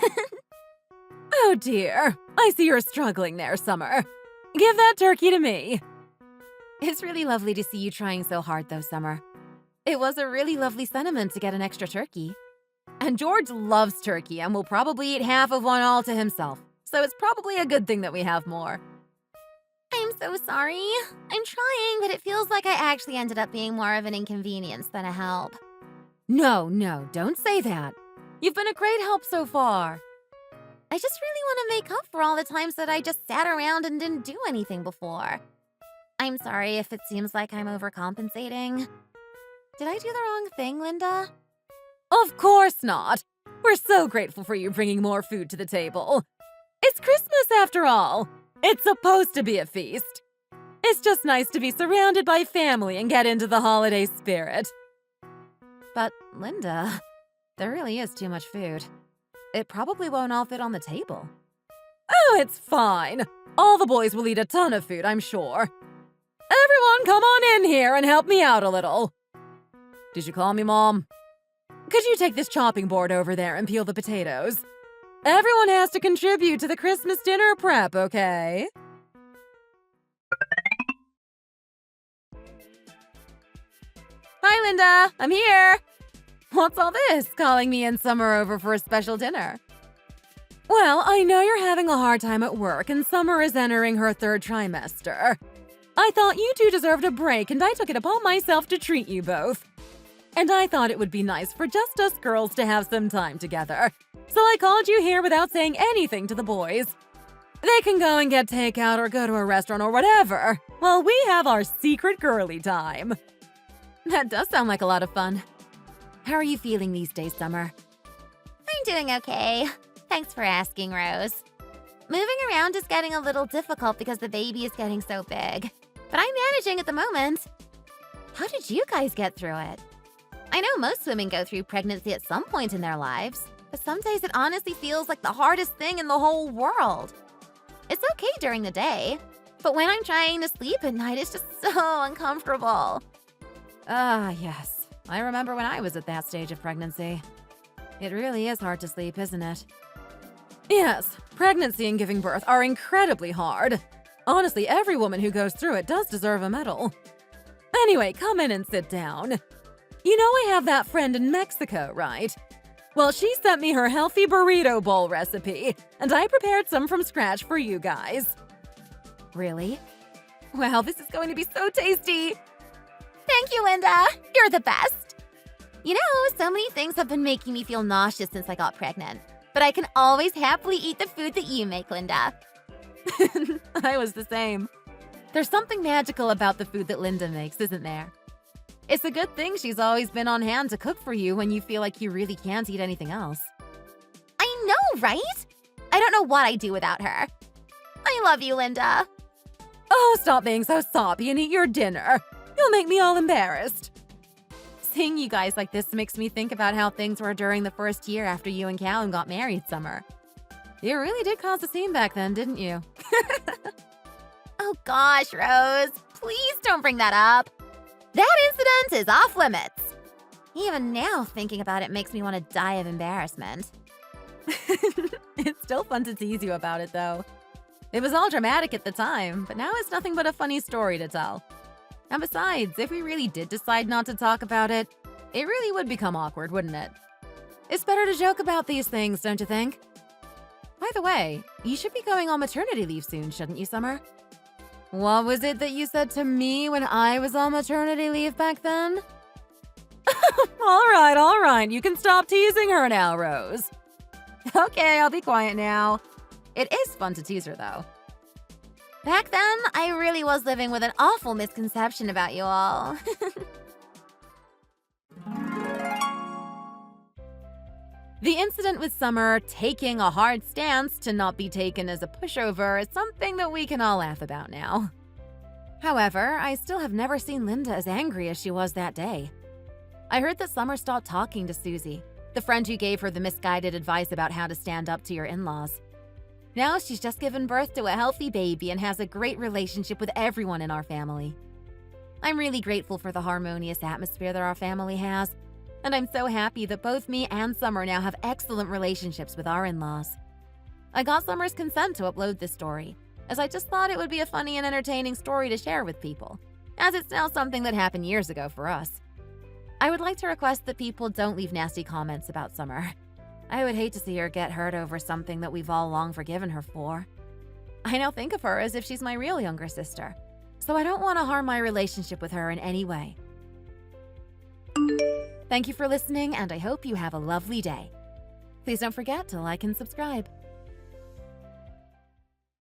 Oh dear. I see you're struggling there, Summer. Give that turkey to me. It's really lovely to see you trying so hard though, Summer. It was a really lovely sentiment to get an extra turkey. And George loves turkey and will probably eat half of one all to himself, so it's probably a good thing that we have more. I'm so sorry. I'm trying, but it feels like I actually ended up being more of an inconvenience than a help. No, don't say that. You've been a great help so far. I just really want to make up for all the times that I just sat around and didn't do anything before. I'm sorry if it seems like I'm overcompensating. Did I do the wrong thing, Linda? Of course not. We're so grateful for you bringing more food to the table. It's Christmas after all. It's supposed to be a feast. It's just nice to be surrounded by family and get into the holiday spirit. But, Linda, there really is too much food. It probably won't all fit on the table. Oh, it's fine. All the boys will eat a ton of food, I'm sure. Everyone, come on in here and help me out a little. Did you call me, Mom? Could you take this chopping board over there and peel the potatoes? Everyone has to contribute to the Christmas dinner prep, okay? Hi, Linda. I'm here. What's all this, calling me and Summer over for a special dinner? Well, I know you're having a hard time at work and Summer is entering her 3rd trimester. I thought you two deserved a break and I took it upon myself to treat you both. And I thought it would be nice for just us girls to have some time together. So I called you here without saying anything to the boys. They can go and get takeout or go to a restaurant or whatever, while we have our secret girly time. That does sound like a lot of fun. How are you feeling these days, Summer? I'm doing okay. Thanks for asking, Rose. Moving around is getting a little difficult because the baby is getting so big. But I'm managing at the moment. How did you guys get through it? I know most women go through pregnancy at some point in their lives, but some days it honestly feels like the hardest thing in the whole world. It's okay during the day, but when I'm trying to sleep at night, it's just so uncomfortable. Yes. I remember when I was at that stage of pregnancy. It really is hard to sleep, isn't it? Yes, pregnancy and giving birth are incredibly hard. Honestly, every woman who goes through it does deserve a medal. Anyway, come in and sit down. You know I have that friend in Mexico, right? Well, she sent me her healthy burrito bowl recipe, and I prepared some from scratch for you guys. Really? Wow, this is going to be so tasty! Thank you, Linda. You're the best. You know, so many things have been making me feel nauseous since I got pregnant. But I can always happily eat the food that you make, Linda. I was the same. There's something magical about the food that Linda makes, isn't there? It's a good thing she's always been on hand to cook for you when you feel like you really can't eat anything else. I know, right? I don't know what I'd do without her. I love you, Linda. Oh, stop being so soppy and eat your dinner. You'll make me all embarrassed. Seeing you guys like this makes me think about how things were during the first year after you and Callum got married, Summer. You really did cause a scene back then, didn't you? Oh gosh, Rose. Please don't bring that up. That incident is off limits. Even now, thinking about it makes me want to die of embarrassment. It's still fun to tease you about it, though. It was all dramatic at the time, but now it's nothing but a funny story to tell. And besides, if we really did decide not to talk about it, it really would become awkward, wouldn't it? It's better to joke about these things, don't you think? By the way, you should be going on maternity leave soon, shouldn't you, Summer? What was it that you said to me when I was on maternity leave back then? All right, you can stop teasing her now, Rose. Okay, I'll be quiet now. It is fun to tease her, though. Back then, I really was living with an awful misconception about you all. The incident with Summer taking a hard stance to not be taken as a pushover is something that we can all laugh about now. However, I still have never seen Linda as angry as she was that day. I heard that Summer stopped talking to Susie, the friend who gave her the misguided advice about how to stand up to your in-laws. Now she's just given birth to a healthy baby and has a great relationship with everyone in our family. I'm really grateful for the harmonious atmosphere that our family has, and I'm so happy that both me and Summer now have excellent relationships with our in-laws. I got Summer's consent to upload this story, as I just thought it would be a funny and entertaining story to share with people, as it's now something that happened years ago for us. I would like to request that people don't leave nasty comments about Summer. I would hate to see her get hurt over something that we've all long forgiven her for. I now think of her as if she's my real younger sister, so I don't want to harm my relationship with her in any way. Thank you for listening, and I hope you have a lovely day. Please don't forget to like and subscribe.